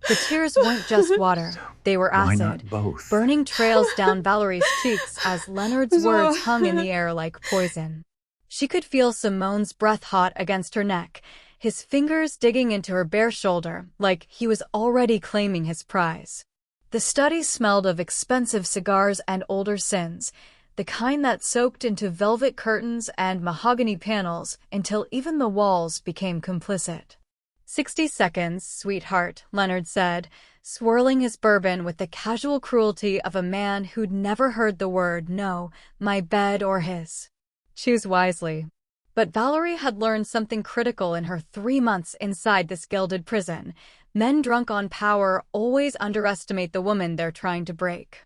The tears weren't just water, they were Why acid, not both? burning trails down Valerie's cheeks as Leonard's words hung in the air like poison. She could feel Simone's breath hot against her neck, his fingers digging into her bare shoulder like he was already claiming his prize. The study smelled of expensive cigars and older sins, the kind that soaked into velvet curtains and mahogany panels until even the walls became complicit. 60 seconds, sweetheart, Leonard said, swirling his bourbon with the casual cruelty of a man who'd never heard the word no, my bed or his. Choose wisely. But Valerie had learned something critical in her 3 months inside this gilded prison. Men drunk on power always underestimate the woman they're trying to break.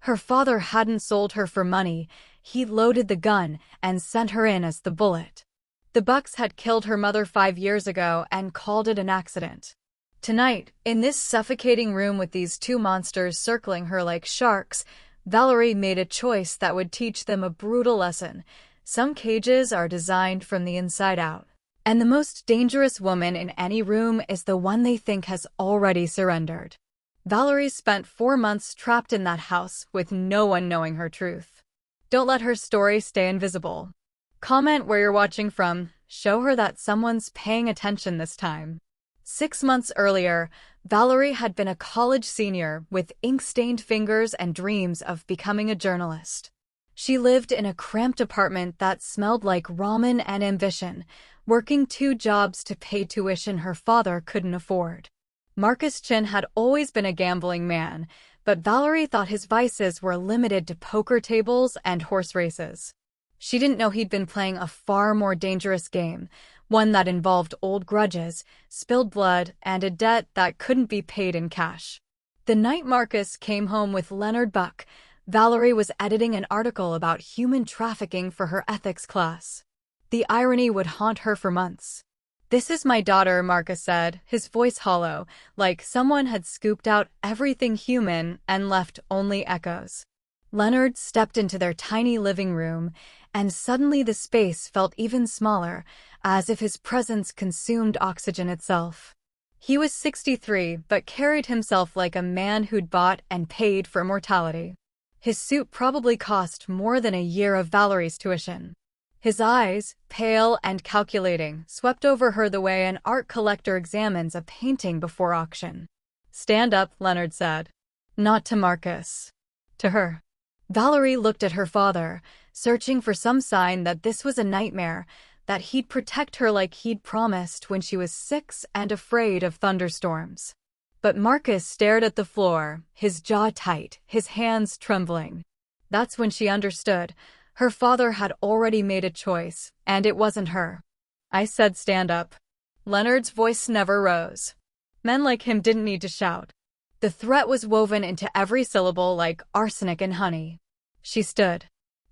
Her father hadn't sold her for money, he loaded the gun and sent her in as the bullet. The Bucks had killed her mother 5 years ago and called it an accident. Tonight, in this suffocating room with these two monsters circling her like sharks, Valerie made a choice that would teach them a brutal lesson. Some cages are designed from the inside out. And the most dangerous woman in any room is the one they think has already surrendered. Valerie spent 4 months trapped in that house with no one knowing her truth. Don't let her story stay invisible. Comment where you're watching from. Show her that someone's paying attention this time. 6 months earlier, Valerie had been a college senior with ink-stained fingers and dreams of becoming a journalist. She lived in a cramped apartment that smelled like ramen and ambition, working 2 jobs to pay tuition her father couldn't afford. Marcus Chin had always been a gambling man, but Valerie thought his vices were limited to poker tables and horse races. She didn't know he'd been playing a far more dangerous game, one that involved old grudges, spilled blood, and a debt that couldn't be paid in cash. The night Marcus came home with Leonard Buck, Valerie was editing an article about human trafficking for her ethics class. The irony would haunt her for months. "This is my daughter," Marcus said, his voice hollow, like someone had scooped out everything human and left only echoes. Leonard stepped into their tiny living room, and suddenly the space felt even smaller, as if his presence consumed oxygen itself. He was 63, but carried himself like a man who'd bought and paid for mortality. His suit probably cost more than a year of Valerie's tuition. His eyes, pale and calculating, swept over her the way an art collector examines a painting before auction. "Stand up," Leonard said. Not to Marcus. To her. Valerie looked at her father, searching for some sign that this was a nightmare, that he'd protect her like he'd promised when she was 6 and afraid of thunderstorms. But Marcus stared at the floor, his jaw tight, his hands trembling. That's when she understood. Her father had already made a choice, and it wasn't her. "I said stand up." Leonard's voice never rose. Men like him didn't need to shout. The threat was woven into every syllable like arsenic in honey. She stood.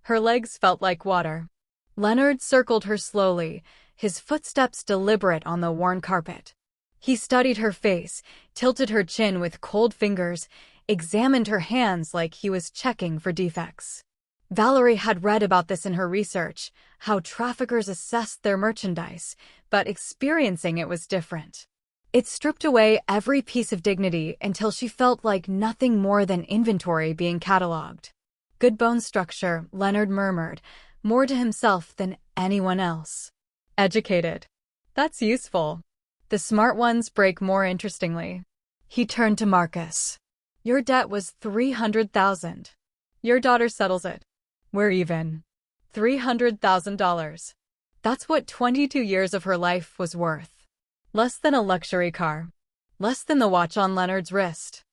Her legs felt like water. Leonard circled her slowly, his footsteps deliberate on the worn carpet. He studied her face, tilted her chin with cold fingers, examined her hands like he was checking for defects. Valerie had read about this in her research, how traffickers assessed their merchandise, but experiencing it was different. It stripped away every piece of dignity until she felt like nothing more than inventory being cataloged. "Good bone structure," Leonard murmured, more to himself than anyone else. "Educated. That's useful. The smart ones break more interestingly." He turned to Marcus. "Your debt was $300,000. Your daughter settles it. We're even. $300,000. That's what 22 years of her life was worth. Less than a luxury car. Less than the watch on Leonard's wrist.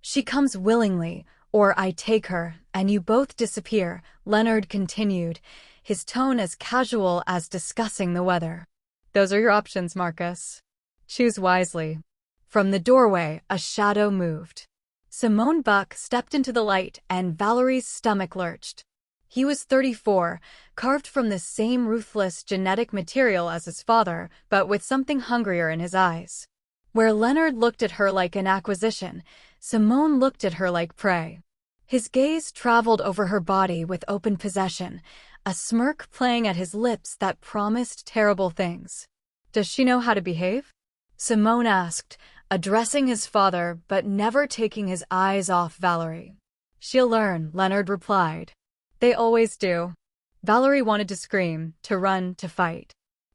She comes willingly, or I take her, and you both disappear," Leonard continued, his tone as casual as discussing the weather. "Those are your options, Marcus. Choose wisely." From the doorway, a shadow moved. Simone Buck stepped into the light, and Valerie's stomach lurched. He was 34, carved from the same ruthless genetic material as his father, but with something hungrier in his eyes. Where Leonard looked at her like an acquisition, Simone looked at her like prey. His gaze traveled over her body with open possession, a smirk playing at his lips that promised terrible things. "Does she know how to behave?" Simone asked, addressing his father but never taking his eyes off Valerie. "She'll learn," Leonard replied. "They always do." Valerie wanted to scream, to run, to fight.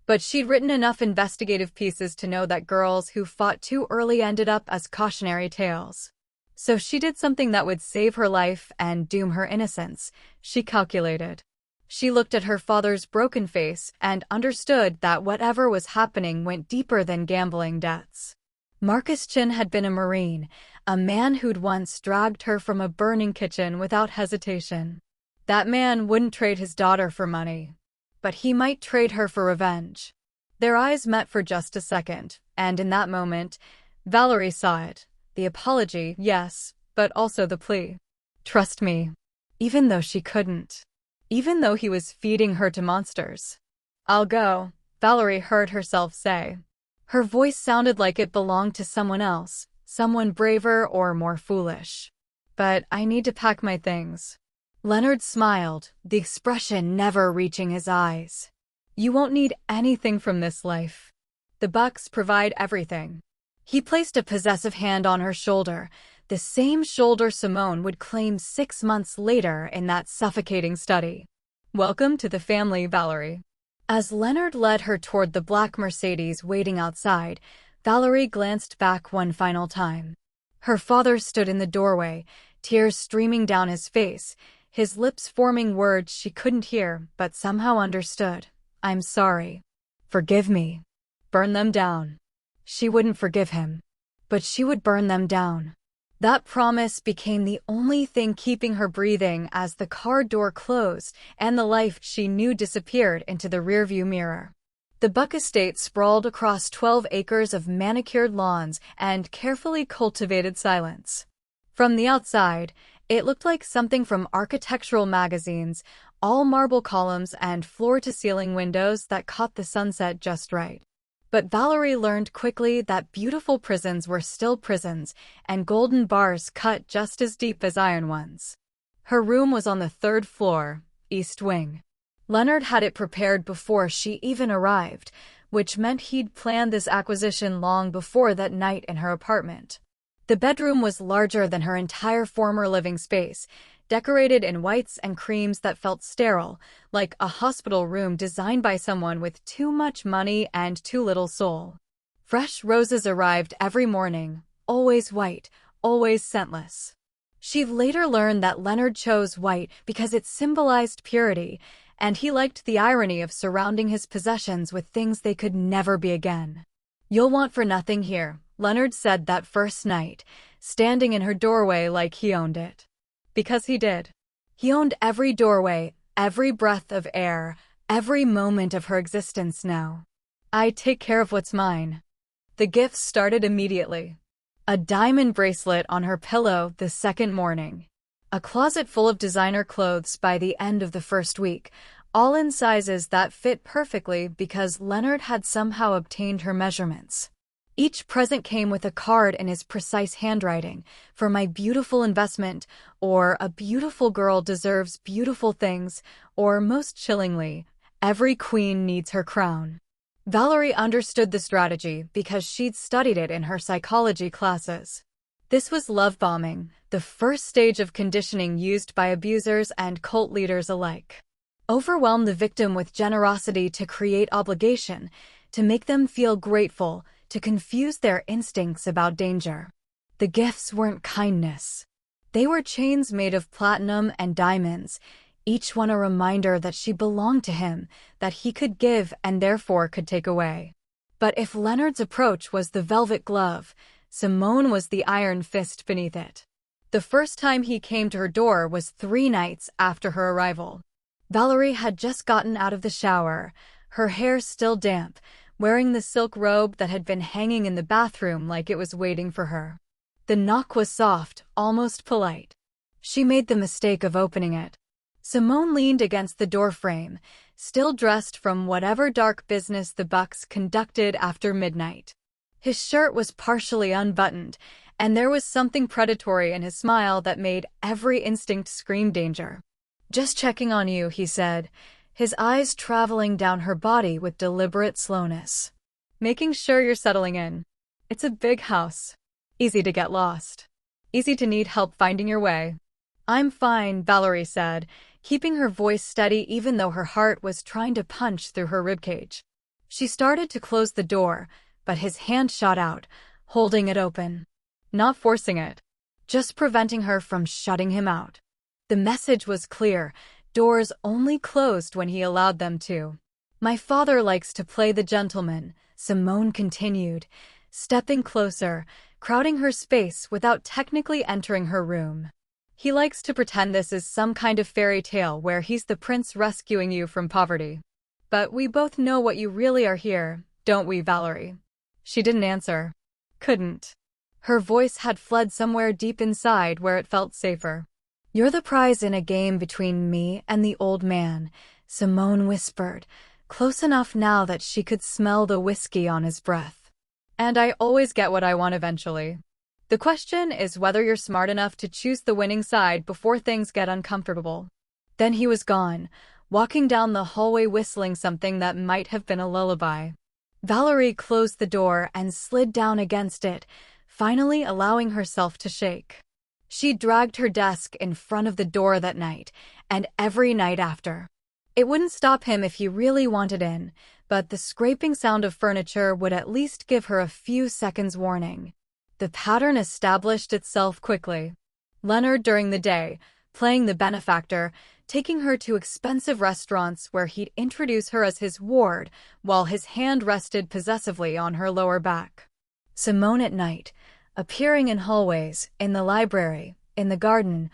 But she'd written enough investigative pieces to know that girls who fought too early ended up as cautionary tales. So she did something that would save her life and doom her innocence. She calculated. She looked at her father's broken face and understood that whatever was happening went deeper than gambling debts. Marcus Chin had been a Marine, a man who'd once dragged her from a burning kitchen without hesitation. That man wouldn't trade his daughter for money, but he might trade her for revenge. Their eyes met for just a second, and in that moment, Valerie saw it. The apology, yes, but also the plea. "Trust me." Even though she couldn't. Even though he was feeding her to monsters. "I'll go," Valerie heard herself say. Her voice sounded like it belonged to someone else, someone braver or more foolish. "But I need to pack my things." Leonard smiled, the expression never reaching his eyes. "You won't need anything from this life. The Bucks provide everything." He placed a possessive hand on her shoulder, the same shoulder Simone would claim 6 months later in that suffocating study. "Welcome to the family, Valerie." As Leonard led her toward the black Mercedes waiting outside, Valerie glanced back one final time. Her father stood in the doorway, tears streaming down his face, his lips forming words she couldn't hear but somehow understood. "I'm sorry. Forgive me." Burn them down. She wouldn't forgive him, but she would burn them down. That promise became the only thing keeping her breathing as the car door closed and the life she knew disappeared into the rearview mirror. The Buck estate sprawled across 12 acres of manicured lawns and carefully cultivated silence. From the outside, it looked like something from architectural magazines, all marble columns and floor-to-ceiling windows that caught the sunset just right. But Valerie learned quickly that beautiful prisons were still prisons, and golden bars cut just as deep as iron ones. Her room was on the 3rd floor, East Wing. Leonard had it prepared before she even arrived, which meant he'd planned this acquisition long before that night in her apartment. The bedroom was larger than her entire former living space, decorated in whites and creams that felt sterile, like a hospital room designed by someone with too much money and too little soul. Fresh roses arrived every morning, always white, always scentless. She later learned that Leonard chose white because it symbolized purity, and he liked the irony of surrounding his possessions with things they could never be again. "You'll want for nothing here," Leonard said that first night, standing in her doorway like he owned it. Because he did. He owned every doorway, every breath of air, every moment of her existence now. "I take care of what's mine." The gifts started immediately. A diamond bracelet on her pillow the second morning. A closet full of designer clothes by the end of the first week, all in sizes that fit perfectly because Leonard had somehow obtained her measurements. Each present came with a card in his precise handwriting, "For my beautiful investment," or "A beautiful girl deserves beautiful things," or most chillingly, "Every queen needs her crown." Valerie understood the strategy because she'd studied it in her psychology classes. This was love bombing, the first stage of conditioning used by abusers and cult leaders alike. Overwhelm the victim with generosity to create obligation, to make them feel grateful, to confuse their instincts about danger. The gifts weren't kindness. They were chains made of platinum and diamonds, each one a reminder that she belonged to him, that he could give and therefore could take away. But if Leonard's approach was the velvet glove, Simone was the iron fist beneath it. The first time he came to her door was 3 nights after her arrival. Valerie had just gotten out of the shower, her hair still damp, wearing the silk robe that had been hanging in the bathroom like it was waiting for her. The knock was soft, almost polite. She made the mistake of opening it. Simone leaned against the doorframe, still dressed from whatever dark business the Bucks conducted after midnight. His shirt was partially unbuttoned, and there was something predatory in his smile that made every instinct scream danger. "Just checking on you," he said, his eyes traveling down her body with deliberate slowness. "Making sure you're settling in." It's a big house. Easy to get lost. Easy to need help finding your way. I'm fine, Valerie said, keeping her voice steady even though her heart was trying to punch through her ribcage. She started to close the door, but his hand shot out, holding it open. Not forcing it, just preventing her from shutting him out. The message was clear: doors only closed when he allowed them to. My father likes to play the gentleman, Simone continued, stepping closer, crowding her space without technically entering her room. He likes to pretend this is some kind of fairy tale where he's the prince rescuing you from poverty. But we both know what you really are here, don't we, Valerie? She didn't answer. Couldn't. Her voice had fled somewhere deep inside where it felt safer. You're the prize in a game between me and the old man, Simone whispered, close enough now that she could smell the whiskey on his breath. And I always get what I want eventually. The question is whether you're smart enough to choose the winning side before things get uncomfortable. Then he was gone, walking down the hallway whistling something that might have been a lullaby. Valerie closed the door and slid down against it, finally allowing herself to shake. She dragged her desk in front of the door that night, and every night after. It wouldn't stop him if he really wanted in, but the scraping sound of furniture would at least give her a few seconds' warning. The pattern established itself quickly. Leonard during the day, playing the benefactor, taking her to expensive restaurants where he'd introduce her as his ward while his hand rested possessively on her lower back. Simone at night, appearing in hallways, in the library, in the garden,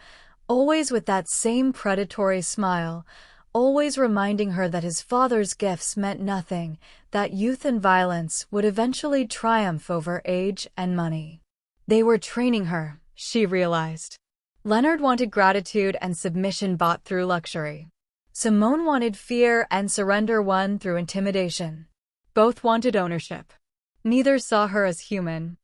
always with that same predatory smile, always reminding her that his father's gifts meant nothing, that youth and violence would eventually triumph over age and money. They were training her, she realized. Leonard wanted gratitude and submission bought through luxury. Simone wanted fear and surrender won through intimidation. Both wanted ownership. Neither saw her as human.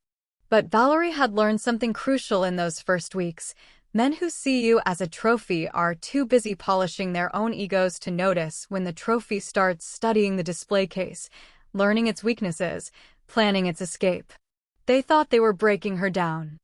But Valerie had learned something crucial in those first weeks. Men who see you as a trophy are too busy polishing their own egos to notice when the trophy starts studying the display case, learning its weaknesses, planning its escape. They thought they were breaking her down.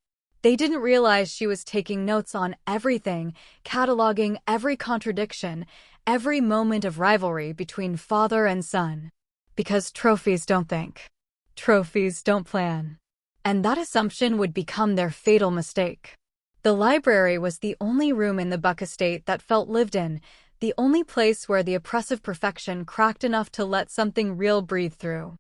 They didn't realize she was taking notes on everything, cataloging every contradiction, every moment of rivalry between father and son. Because trophies don't think. Trophies don't plan. And that assumption would become their fatal mistake. The library was the only room in the Buck estate that felt lived in, the only place where the oppressive perfection cracked enough to let something real breathe through.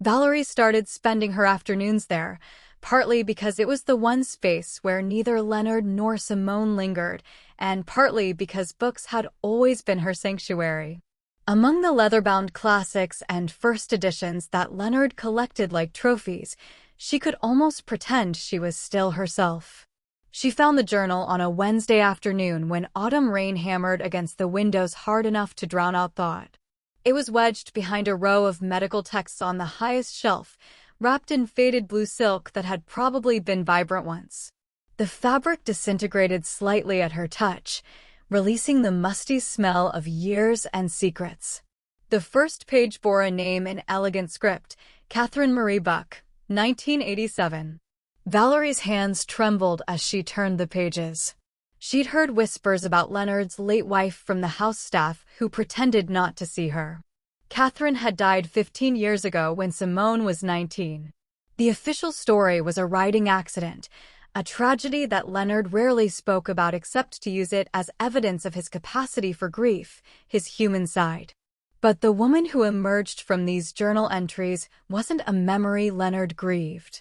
Valerie started spending her afternoons there, partly because it was the one space where neither Leonard nor Simone lingered, and partly because books had always been her sanctuary. Among the leather-bound classics and first editions that Leonard collected like trophies, she could almost pretend she was still herself. She found the journal on a Wednesday afternoon when autumn rain hammered against the windows hard enough to drown out thought. It was wedged behind a row of medical texts on the highest shelf, wrapped in faded blue silk that had probably been vibrant once. The fabric disintegrated slightly at her touch, releasing the musty smell of years and secrets. The first page bore a name in elegant script: Catherine Marie Buck, 1987. Valerie's hands trembled as she turned the pages. She'd heard whispers about Leonard's late wife from the house staff who pretended not to see her. Catherine had died 15 years ago when Simone was 19. The official story was a riding accident, a tragedy that Leonard rarely spoke about except to use it as evidence of his capacity for grief, his human side. But the woman who emerged from these journal entries wasn't a memory Leonard grieved.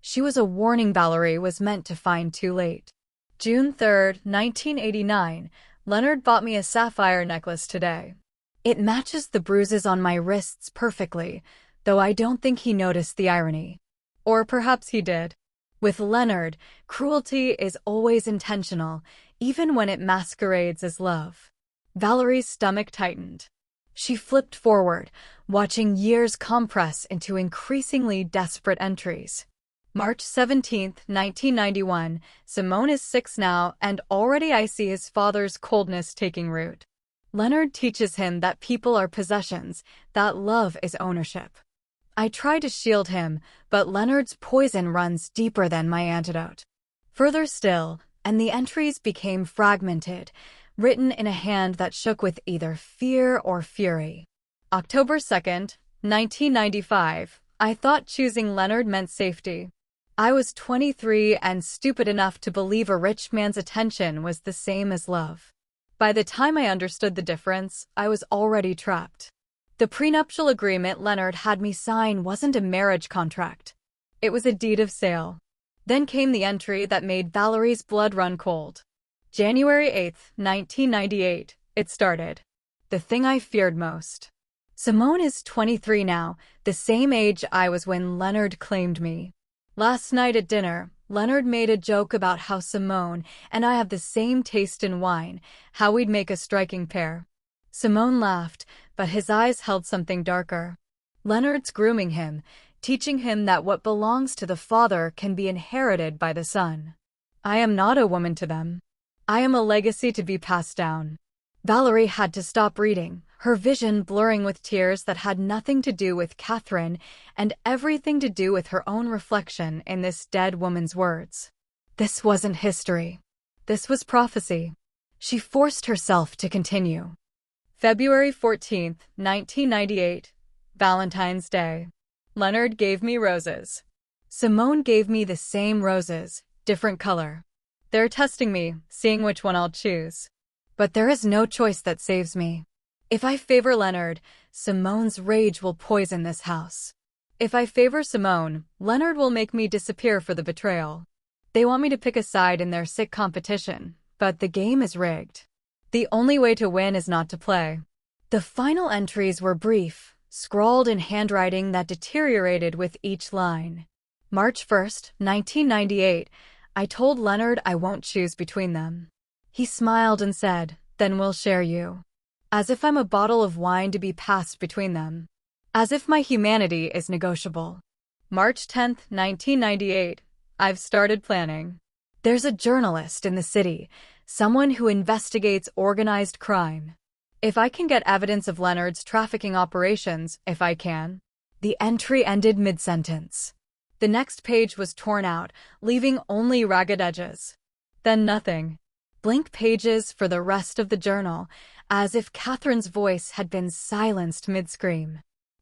She was a warning Valerie was meant to find too late. June 3, 1989, Leonard bought me a sapphire necklace today. It matches the bruises on my wrists perfectly, though I don't think he noticed the irony. Or perhaps he did. With Leonard, cruelty is always intentional, even when it masquerades as love. Valerie's stomach tightened. She flipped forward, watching years compress into increasingly desperate entries. March 17, 1991, Simone is 6 now, and already I see his father's coldness taking root. Leonard teaches him that people are possessions, that love is ownership. I try to shield him, but Leonard's poison runs deeper than my antidote. Further still, and the entries became fragmented, written in a hand that shook with either fear or fury. October 2nd, 1995. I thought choosing Leonard meant safety. I was 23 and stupid enough to believe a rich man's attention was the same as love. By the time I understood the difference, I was already trapped. The prenuptial agreement Leonard had me sign wasn't a marriage contract. It was a deed of sale. Then came the entry that made Valerie's blood run cold. January 8th, 1998. It started. The thing I feared most. Simone is 23 now, the same age I was when Leonard claimed me. Last night at dinner, Leonard made a joke about how Simone and I have the same taste in wine, how we'd make a striking pair. Simone laughed, but his eyes held something darker. Leonard's grooming him, teaching him that what belongs to the father can be inherited by the son. I am not a woman to them. I am a legacy to be passed down. Valerie had to stop reading, her vision blurring with tears that had nothing to do with Catherine and everything to do with her own reflection in this dead woman's words. This wasn't history. This was prophecy. She forced herself to continue. February 14th, 1998. Valentine's Day. Leonard gave me roses. Simone gave me the same roses, different color. They're testing me, seeing which one I'll choose. But there is no choice that saves me. If I favor Leonard, Simone's rage will poison this house. If I favor Simone, Leonard will make me disappear for the betrayal. They want me to pick a side in their sick competition, but the game is rigged. The only way to win is not to play. The final entries were brief, scrawled in handwriting that deteriorated with each line. March 1st, 1998. I told Leonard I won't choose between them. He smiled and said, "Then we'll share you." As if I'm a bottle of wine to be passed between them. As if my humanity is negotiable. March 10th, 1998. I've started planning. There's a journalist in the city, someone who investigates organized crime. If I can get evidence of Leonard's trafficking operations, if I can. The entry ended mid-sentence. The next page was torn out, leaving only ragged edges. Then nothing. Blank pages for the rest of the journal, as if Catherine's voice had been silenced mid-scream.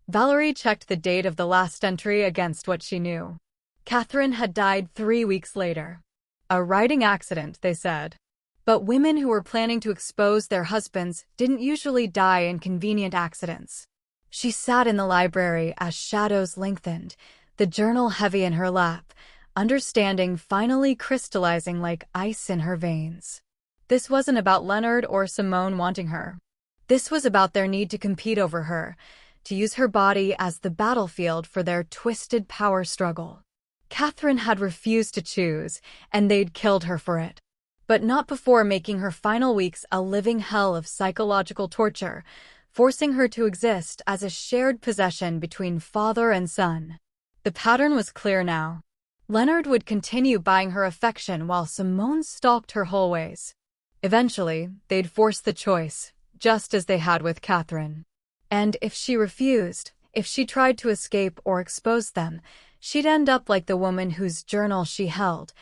Valerie checked the date of the last entry against what she knew. Catherine had died 3 weeks later. A riding accident, they said. But women who were planning to expose their husbands didn't usually die in convenient accidents. She sat in the library as shadows lengthened, the journal heavy in her lap, understanding finally crystallizing like ice in her veins. This wasn't about Leonard or Simone wanting her. This was about their need to compete over her, to use her body as the battlefield for their twisted power struggle. Catherine had refused to choose, and they'd killed her for it. But not before making her final weeks a living hell of psychological torture, forcing her to exist as a shared possession between father and son. The pattern was clear now. Leonard would continue buying her affection while Simone stalked her hallways. Eventually, they'd force the choice, just as they had with Catherine. And if she refused, if she tried to escape or expose them, she'd end up like the woman whose journal she held,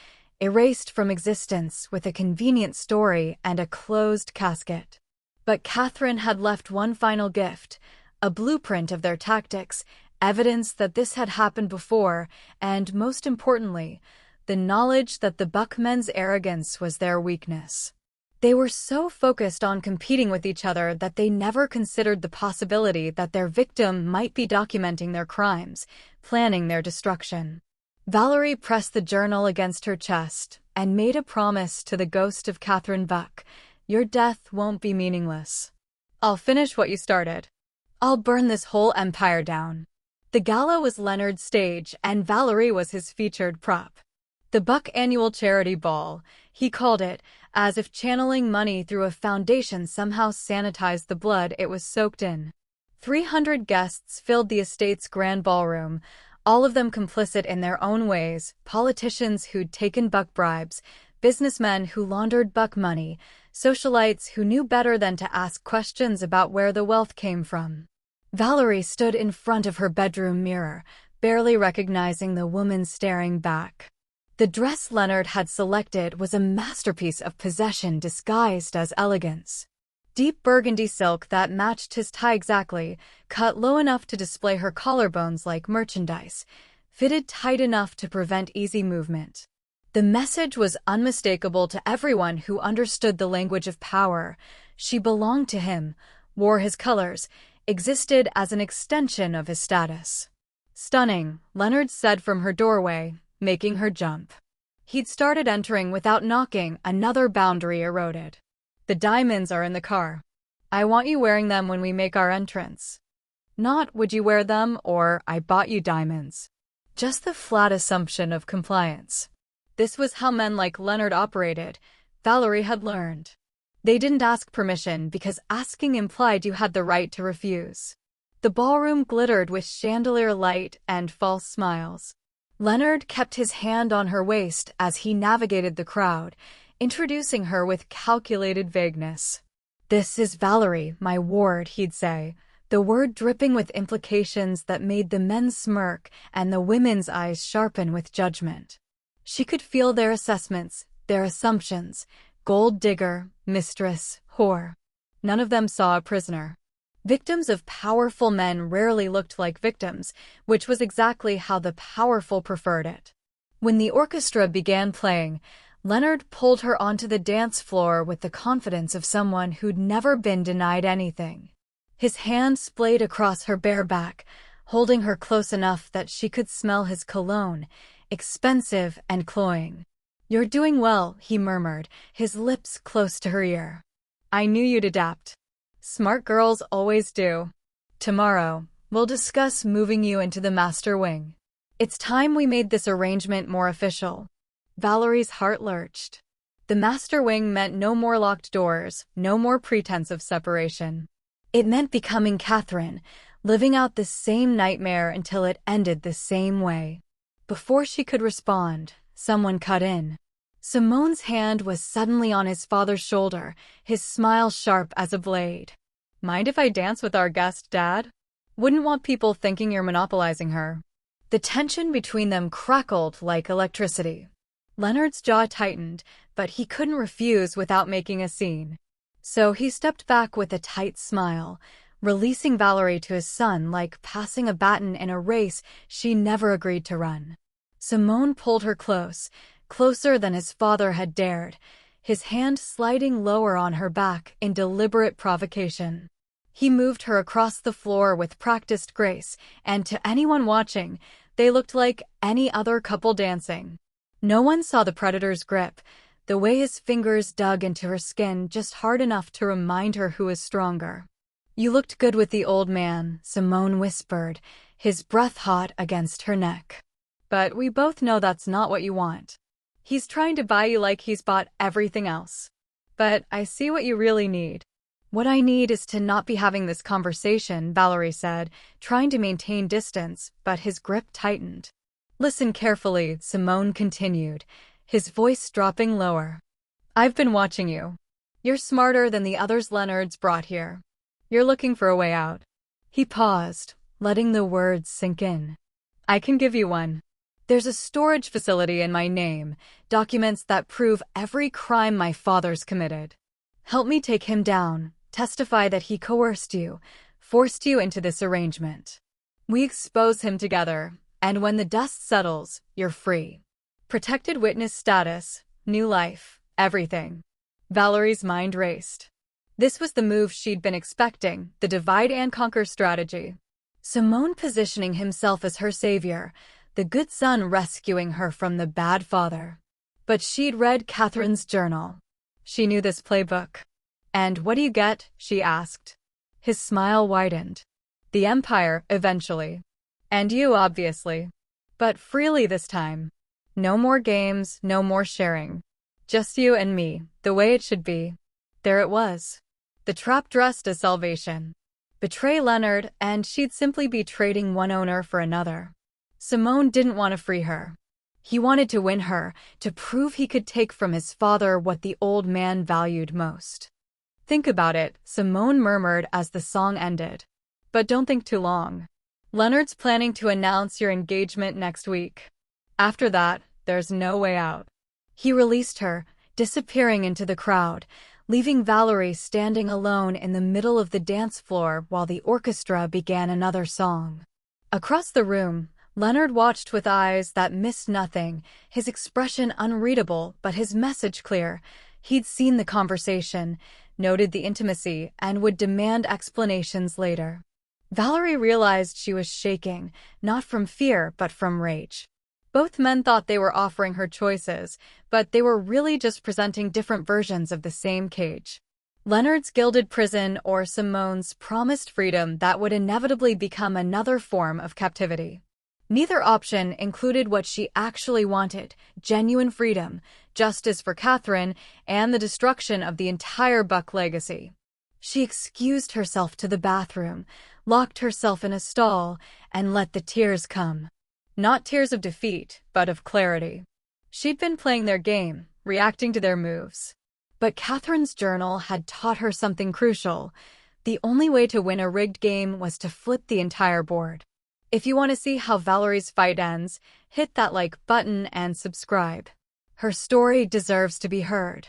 erased from existence with a convenient story and a closed casket. But Catherine had left one final gift, a blueprint of their tactics, evidence that this had happened before, and, most importantly, the knowledge that the Buckmen's arrogance was their weakness. They were so focused on competing with each other that they never considered the possibility that their victim might be documenting their crimes, planning their destruction. Valerie pressed the journal against her chest and made a promise to the ghost of Catherine Buck. Your death won't be meaningless. I'll finish what you started. I'll burn this whole empire down. The gala was Leonard's stage and Valerie was his featured prop. The Buck annual charity ball, he called it, as if channeling money through a foundation somehow sanitized the blood it was soaked in. 300 guests filled the estate's grand ballroom, all of them complicit in their own ways, politicians who'd taken Buck bribes, businessmen who laundered Buck money, socialites who knew better than to ask questions about where the wealth came from. Valerie stood in front of her bedroom mirror, barely recognizing the woman staring back. The dress Leonard had selected was a masterpiece of possession disguised as elegance. Deep burgundy silk that matched his tie exactly, cut low enough to display her collarbones like merchandise, fitted tight enough to prevent easy movement. The message was unmistakable to everyone who understood the language of power. She belonged to him, wore his colors, existed as an extension of his status. Stunning, Leonard said from her doorway, making her jump. He'd started entering without knocking, another boundary eroded. The diamonds are in the car. I want you wearing them when we make our entrance. Not, would you wear them, or I bought you diamonds. Just the flat assumption of compliance. This was how men like Leonard operated, Valerie had learned. They didn't ask permission because asking implied you had the right to refuse. The ballroom glittered with chandelier light and false smiles. Leonard kept his hand on her waist as he navigated the crowd, introducing her with calculated vagueness. "This is Valerie, my ward," he'd say, the word dripping with implications that made the men smirk and the women's eyes sharpen with judgment. She could feel their assessments, their assumptions: gold digger, mistress, whore. None of them saw a prisoner. Victims of powerful men rarely looked like victims, which was exactly how the powerful preferred it. When the orchestra began playing, Leonard pulled her onto the dance floor with the confidence of someone who'd never been denied anything. His hand splayed across her bare back, holding her close enough that she could smell his cologne, expensive and cloying. "You're doing well," he murmured, his lips close to her ear. "I knew you'd adapt. Smart girls always do. Tomorrow, we'll discuss moving you into the master wing. It's time we made this arrangement more official." Valerie's heart lurched. The master wing meant no more locked doors, no more pretense of separation. It meant becoming Catherine, living out the same nightmare until it ended the same way. Before she could respond, someone cut in. Simone's hand was suddenly on his father's shoulder, his smile sharp as a blade. "Mind if I dance with our guest, Dad? Wouldn't want people thinking you're monopolizing her." The tension between them crackled like electricity. Leonard's jaw tightened, but he couldn't refuse without making a scene. So he stepped back with a tight smile, releasing Valerie to his son like passing a baton in a race she never agreed to run. Simone pulled her close, closer than his father had dared, his hand sliding lower on her back in deliberate provocation. He moved her across the floor with practiced grace, and to anyone watching, they looked like any other couple dancing. No one saw the predator's grip, the way his fingers dug into her skin just hard enough to remind her who was stronger. "You looked good with the old man," Simone whispered, his breath hot against her neck. "But we both know that's not what you want. He's trying to buy you like he's bought everything else. But I see what you really need." "What I need is to not be having this conversation," Valerie said, trying to maintain distance, but his grip tightened. "Listen carefully," Simone continued, his voice dropping lower. "I've been watching you. You're smarter than the others Leonard's brought here. You're looking for a way out." He paused, letting the words sink in. "I can give you one. There's a storage facility in my name, documents that prove every crime my father's committed. Help me take him down, testify that he coerced you, forced you into this arrangement. We expose him together, and when the dust settles, you're free. Protected witness status, new life, everything." Valerie's mind raced. This was the move she'd been expecting, the divide and conquer strategy. Simone positioning himself as her savior, the good son rescuing her from the bad father. But she'd read Catherine's journal. She knew this playbook. "And what do you get?" she asked. His smile widened. "The Empire, eventually. And you, obviously. But freely this time. No more games, no more sharing. Just you and me, the way it should be." There it was. The trap dressed as salvation. Betray Leonard, and she'd simply be trading one owner for another. Simone didn't want to free her. He wanted to win her, to prove he could take from his father what the old man valued most. "Think about it," Simone murmured as the song ended. But don't think too long. Leonard's planning to announce your engagement next week. After that, there's no way out. He released her, disappearing into the crowd, leaving Valerie standing alone in the middle of the dance floor while the orchestra began another song. Across the room, Leonard watched with eyes that missed nothing, his expression unreadable but his message clear. He'd seen the conversation, noted the intimacy, and would demand explanations later. Valerie realized she was shaking, not from fear but from rage. Both men thought they were offering her choices, but they were really just presenting different versions of the same cage. Leonard's gilded prison or Simone's promised freedom that would inevitably become another form of captivity. Neither option included what she actually wanted, genuine freedom, justice for Catherine, and the destruction of the entire Buck legacy. She excused herself to the bathroom, locked herself in a stall, and let the tears come. Not tears of defeat, but of clarity. She'd been playing their game, reacting to their moves. But Catherine's journal had taught her something crucial. The only way to win a rigged game was to flip the entire board. If you want to see how Valerie's fight ends, hit that like button and subscribe. Her story deserves to be heard.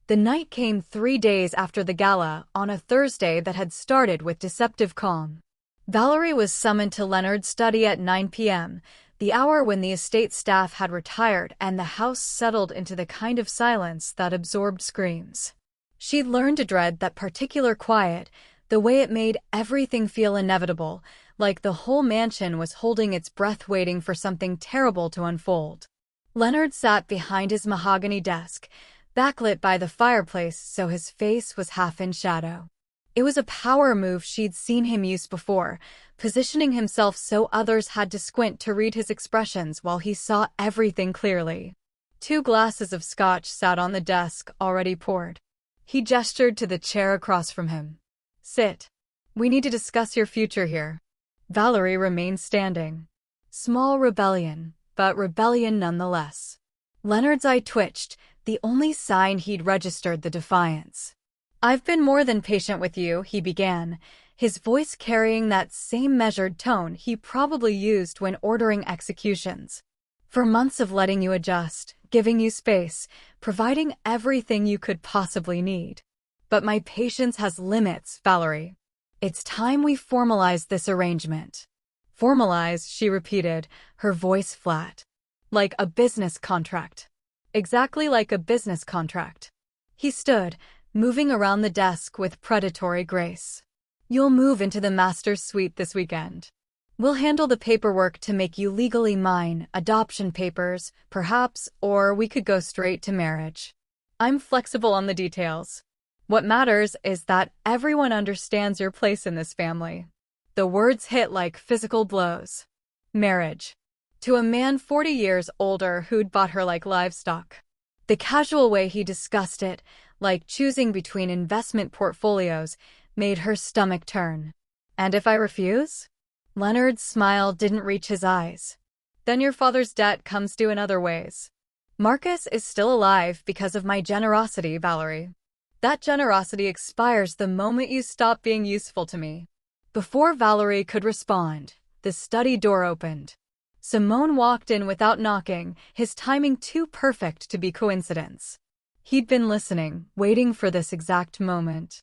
The night came 3 days after the gala, on a Thursday that had started with deceptive calm. Valerie was summoned to Leonard's study at 9 p.m., the hour when the estate staff had retired and the house settled into the kind of silence that absorbed screams. She'd learned to dread that particular quiet, the way it made everything feel inevitable, like the whole mansion was holding its breath waiting for something terrible to unfold. Leonard sat behind his mahogany desk, backlit by the fireplace so his face was half in shadow. It was a power move she'd seen him use before, positioning himself so others had to squint to read his expressions while he saw everything clearly. 2 glasses of scotch sat on the desk, already poured. He gestured to the chair across from him. "Sit. We need to discuss your future here." Valerie remained standing. Small rebellion, but rebellion nonetheless. Leonard's eye twitched, the only sign he'd registered the defiance. "I've been more than patient with you," he began, his voice carrying that same measured tone he probably used when ordering executions. "For months of letting you adjust, giving you space, providing everything you could possibly need. But my patience has limits, Valerie. It's time we formalize this arrangement." "Formalize," she repeated, her voice flat. "Like a business contract." "Exactly like a business contract." He stood, moving around the desk with predatory grace. "You'll move into the master's suite this weekend. We'll handle the paperwork to make you legally mine, adoption papers, perhaps, or we could go straight to marriage. I'm flexible on the details. What matters is that everyone understands your place in this family." The words hit like physical blows. Marriage. To a man 40 years older who'd bought her like livestock. The casual way he discussed it, like choosing between investment portfolios, made her stomach turn. "And if I refuse?" Leonard's smile didn't reach his eyes. "Then your father's debt comes due in other ways. Marcus is still alive because of my generosity, Valerie. That generosity expires the moment you stop being useful to me." Before Valerie could respond, the study door opened. Simone walked in without knocking, his timing too perfect to be coincidence. He'd been listening, waiting for this exact moment.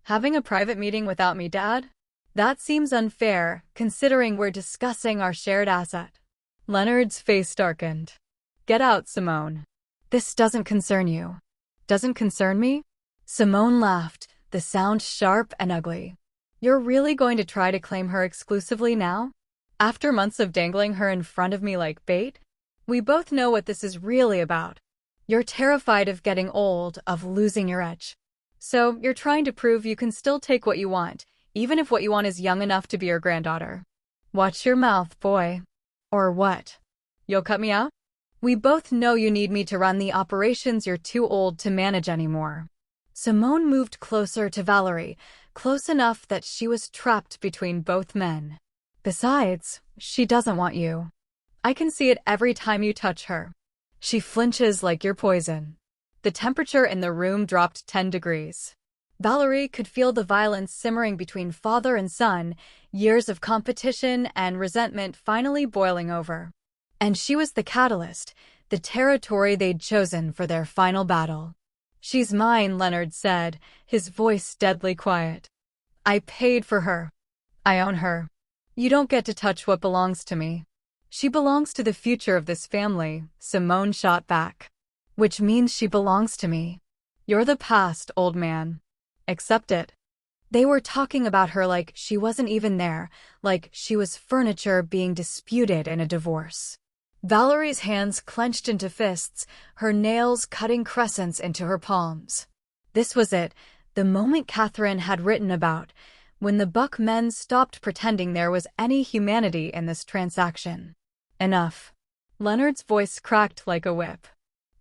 "Having a private meeting without me, Dad? That seems unfair, considering we're discussing our shared asset." Leonard's face darkened. "Get out, Simone. This doesn't concern you." "Doesn't concern me?" Simone laughed, the sound sharp and ugly. "You're really going to try to claim her exclusively now? After months of dangling her in front of me like bait? We both know what this is really about. You're terrified of getting old, of losing your edge. So you're trying to prove you can still take what you want, even if what you want is young enough to be your granddaughter. Watch your mouth, boy. Or what? You'll cut me out? We both know you need me to run the operations you're too old to manage anymore." Simone moved closer to Valerie, close enough that she was trapped between both men. "Besides, she doesn't want you. I can see it every time you touch her. She flinches like you're poison." The temperature in the room dropped 10 degrees. Valerie could feel the violence simmering between father and son, years of competition and resentment finally boiling over. And she was the catalyst, the territory they'd chosen for their final battle. "She's mine," Leonard said, his voice deadly quiet. "I paid for her. I own her. You don't get to touch what belongs to me." "She belongs to the future of this family," Simone shot back. "Which means she belongs to me. You're the past, old man. Accept it." They were talking about her like she wasn't even there, like she was furniture being disputed in a divorce. Valerie's hands clenched into fists, her nails cutting crescents into her palms. This was it, the moment Catherine had written about, when the Buck men stopped pretending there was any humanity in this transaction. "Enough." Leonard's voice cracked like a whip.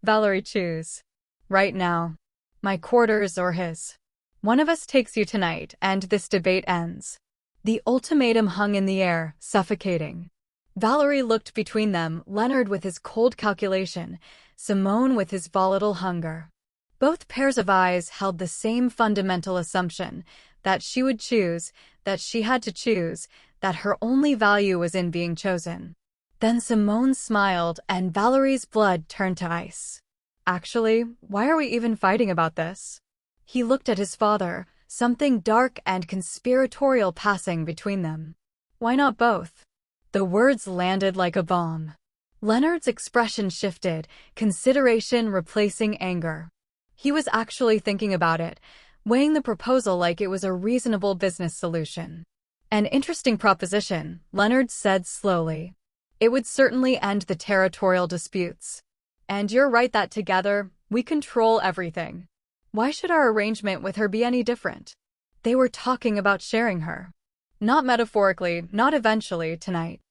"Valerie, choose. Right now. My quarters or his. One of us takes you tonight, and this debate ends." The ultimatum hung in the air, suffocating. Valerie looked between them, Leonard with his cold calculation, Simone with his volatile hunger. Both pairs of eyes held the same fundamental assumption, that she would choose, that she had to choose, that her only value was in being chosen. Then Simone smiled, and Valerie's blood turned to ice. "Actually, why are we even fighting about this?" He looked at his father, something dark and conspiratorial passing between them. "Why not both?" The words landed like a bomb. Leonard's expression shifted, consideration replacing anger. He was actually thinking about it, weighing the proposal like it was a reasonable business solution. "An interesting proposition," Leonard said slowly. "It would certainly end the territorial disputes. And you're right that together, we control everything. Why should our arrangement with her be any different?" They were talking about sharing her. Not metaphorically, not eventually, tonight.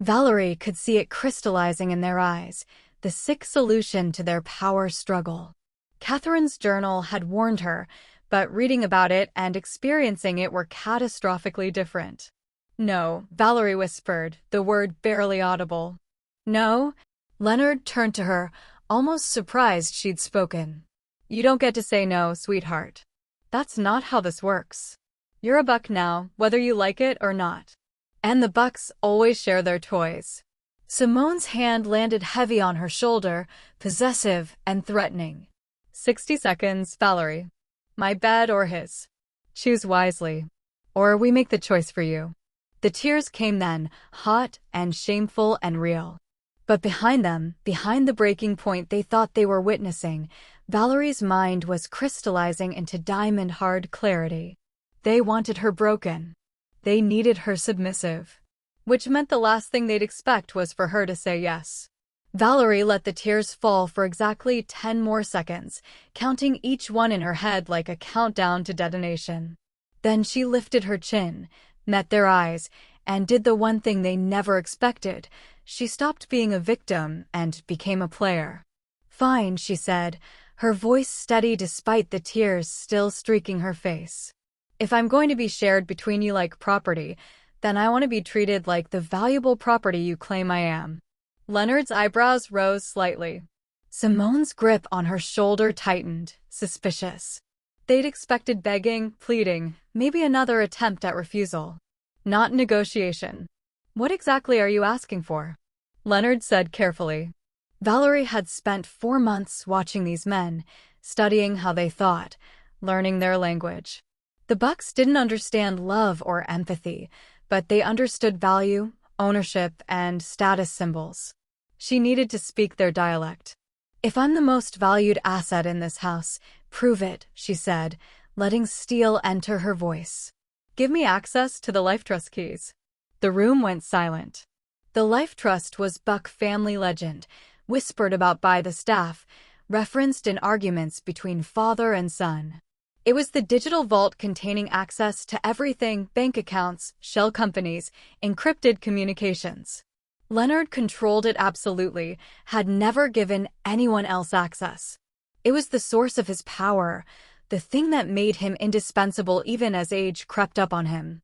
Valerie could see it crystallizing in their eyes, the sick solution to their power struggle. Catherine's journal had warned her, but reading about it and experiencing it were catastrophically different. "No," Valerie whispered, the word barely audible. "No?" Leonard turned to her, almost surprised she'd spoken. "You don't get to say no, sweetheart. That's not how this works. You're a Buck now, whether you like it or not. And the Bucks always share their toys." Simone's hand landed heavy on her shoulder, possessive and threatening. 60 seconds, Valerie. My bed or his. Choose wisely. Or we make the choice for you. The tears came then, hot and shameful and real. But behind them, behind the breaking point they thought they were witnessing, Valerie's mind was crystallizing into diamond-hard clarity. They wanted her broken. They needed her submissive. Which meant the last thing they'd expect was for her to say yes. Valerie let the tears fall for exactly 10 more seconds, counting each one in her head like a countdown to detonation. Then she lifted her chin, met their eyes, and did the one thing they never expected. She stopped being a victim and became a player. "Fine," she said, her voice steady despite the tears still streaking her face. "If I'm going to be shared between you like property, then I want to be treated like the valuable property you claim I am." Leonard's eyebrows rose slightly. Simone's grip on her shoulder tightened, suspicious. They'd expected begging, pleading, maybe another attempt at refusal. Not negotiation. "What exactly are you asking for?" Leonard said carefully. Valerie had spent 4 months watching these men, studying how they thought, learning their language. The Bucks didn't understand love or empathy, but they understood value, ownership, and status symbols. She needed to speak their dialect. "If I'm the most valued asset in this house, prove it," she said, letting steel enter her voice. "Give me access to the Life Trust keys." The room went silent. The Life Trust was Buck family legend, whispered about by the staff, referenced in arguments between father and son. It was the digital vault containing access to everything: bank accounts, shell companies, encrypted communications. Leonard controlled it absolutely, had never given anyone else access. It was the source of his power, the thing that made him indispensable even as age crept up on him.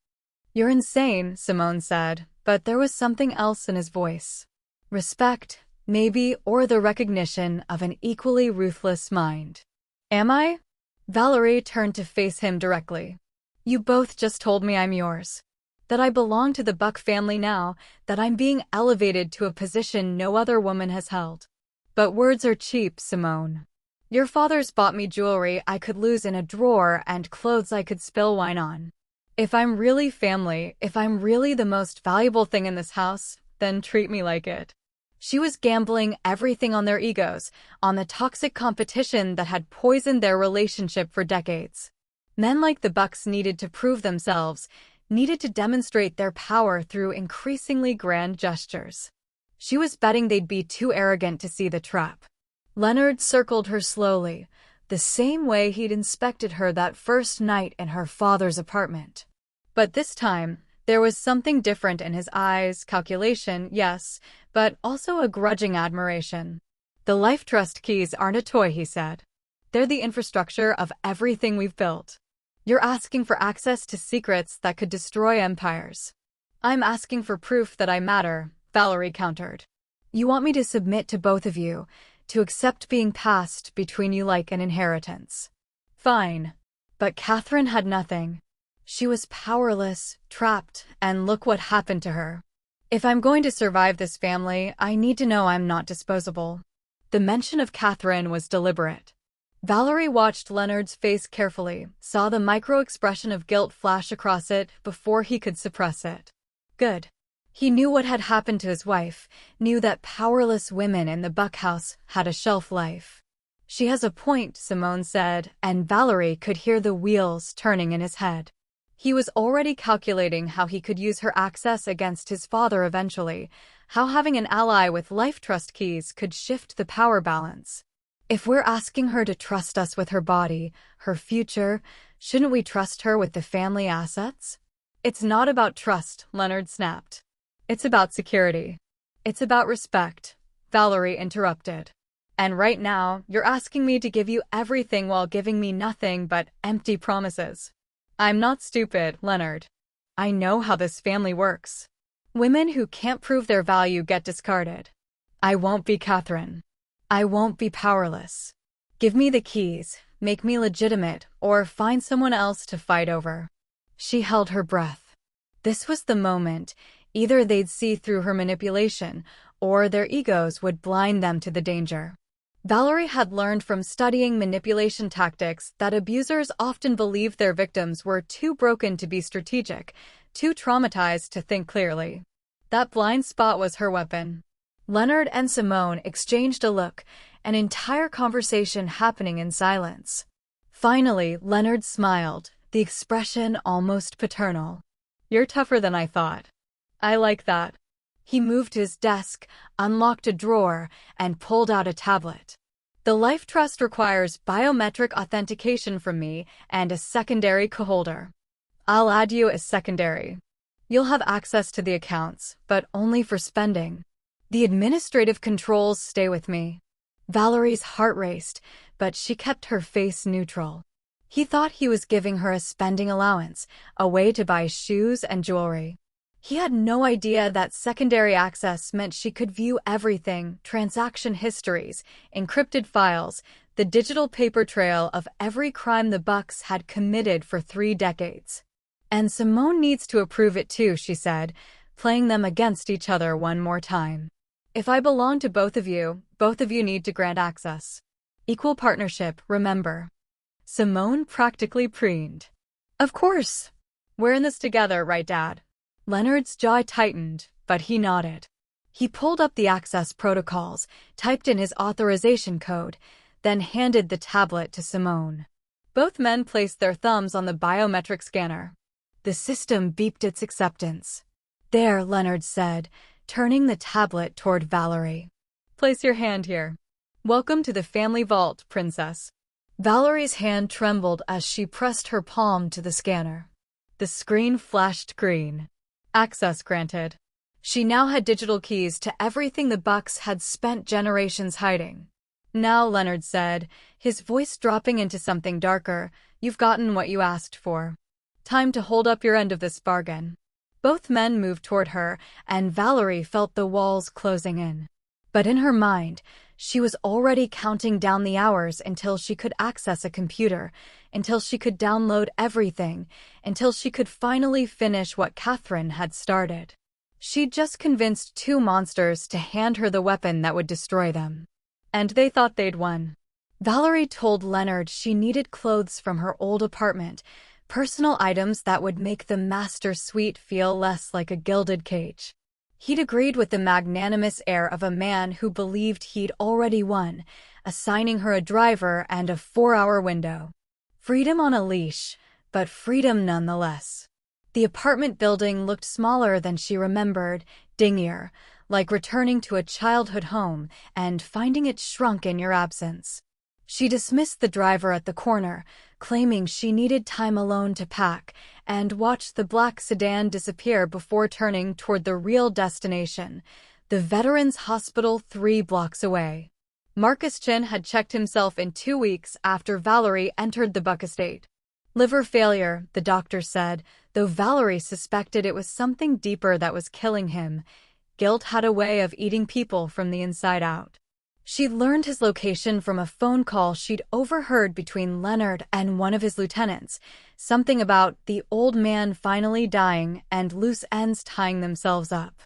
"You're insane," Simone said, but there was something else in his voice. Respect, maybe, or the recognition of an equally ruthless mind. "Am I?" Valerie turned to face him directly. You both just told me I'm yours. That I belong to the Buck family now, that I'm being elevated to a position no other woman has held. But words are cheap, Simone. Your father's bought me jewelry I could lose in a drawer and clothes I could spill wine on. If I'm really family, if I'm really the most valuable thing in this house, then treat me like it. She was gambling everything on their egos, on the toxic competition that had poisoned their relationship for decades. Men like the Bucks needed to prove themselves, needed to demonstrate their power through increasingly grand gestures. She was betting they'd be too arrogant to see the trap. Leonard circled her slowly, the same way he'd inspected her that first night in her father's apartment. But this time, there was something different in his eyes, calculation, yes, but also a grudging admiration. The Life Trust keys aren't a toy, he said. They're the infrastructure of everything we've built. You're asking for access to secrets that could destroy empires. I'm asking for proof that I matter, Valerie countered. You want me to submit to both of you, to accept being passed between you like an inheritance. Fine. But Catherine had nothing. She was powerless, trapped, and look what happened to her. If I'm going to survive this family, I need to know I'm not disposable. The mention of Catherine was deliberate. Valerie watched Leonard's face carefully, saw the micro-expression of guilt flash across it before he could suppress it. Good. He knew what had happened to his wife, knew that powerless women in the Buck house had a shelf life. She has a point, Simone said, and Valerie could hear the wheels turning in his head. He was already calculating how he could use her access against his father eventually, how having an ally with Life Trust keys could shift the power balance. If we're asking her to trust us with her body, her future, shouldn't we trust her with the family assets? It's not about trust, Leonard snapped. It's about security. It's about respect, Valerie interrupted. And right now, you're asking me to give you everything while giving me nothing but empty promises. I'm not stupid, Leonard. I know how this family works. Women who can't prove their value get discarded. I won't be Catherine. I won't be powerless. Give me the keys, make me legitimate, or find someone else to fight over. She held her breath. This was the moment. Either they'd see through her manipulation, or their egos would blind them to the danger. Valerie had learned from studying manipulation tactics that abusers often believed their victims were too broken to be strategic, too traumatized to think clearly. That blind spot was her weapon. Leonard and Simone exchanged a look, an entire conversation happening in silence. Finally, Leonard smiled, the expression almost paternal. You're tougher than I thought. I like that. He moved to his desk, unlocked a drawer, and pulled out a tablet. The Life Trust requires biometric authentication from me and a secondary keyholder. I'll add you as secondary. You'll have access to the accounts, but only for spending. The administrative controls stay with me. Valerie's heart raced, but she kept her face neutral. He thought he was giving her a spending allowance, a way to buy shoes and jewelry. He had no idea that secondary access meant she could view everything, transaction histories, encrypted files, the digital paper trail of every crime the Bucks had committed for 3 decades. And Simone needs to approve it too, she said, playing them against each other one more time. If I belong to both of you need to grant access. Equal partnership, remember. Simone practically preened. Of course. We're in this together, right, Dad? Leonard's jaw tightened, but he nodded. He pulled up the access protocols, typed in his authorization code, then handed the tablet to Simone. Both men placed their thumbs on the biometric scanner. The system beeped its acceptance. There, Leonard said, turning the tablet toward Valerie. Place your hand here. Welcome to the family vault, Princess. Valerie's hand trembled as she pressed her palm to the scanner. The screen flashed green. Access granted. She now had digital keys to everything the Bucks had spent generations hiding. Now, Leonard said, his voice dropping into something darker, you've gotten what you asked for. Time to hold up your end of this bargain. Both men moved toward her, and Valerie felt the walls closing in. But in her mind, She was already counting down the hours until she could access a computer, until she could download everything, until she could finally finish what Catherine had started. She'd just convinced two monsters to hand her the weapon that would destroy them. And they thought they'd won. Valerie told Leonard she needed clothes from her old apartment, personal items that would make the master suite feel less like a gilded cage. He'd agreed with the magnanimous air of a man who believed he'd already won, assigning her a driver and a 4-hour window. Freedom on a leash, but freedom nonetheless. The apartment building looked smaller than she remembered, dingier, like returning to a childhood home and finding it shrunk in your absence. She dismissed the driver at the corner, claiming she needed time alone to pack, and watched the black sedan disappear before turning toward the real destination, the Veterans Hospital 3 blocks away. Marcus Chin had checked himself in 2 weeks after Valerie entered the Buck estate. Liver failure, the doctor said, though Valerie suspected it was something deeper that was killing him. Guilt had a way of eating people from the inside out. She'd learned his location from a phone call she'd overheard between Leonard and one of his lieutenants, something about the old man finally dying and loose ends tying themselves up.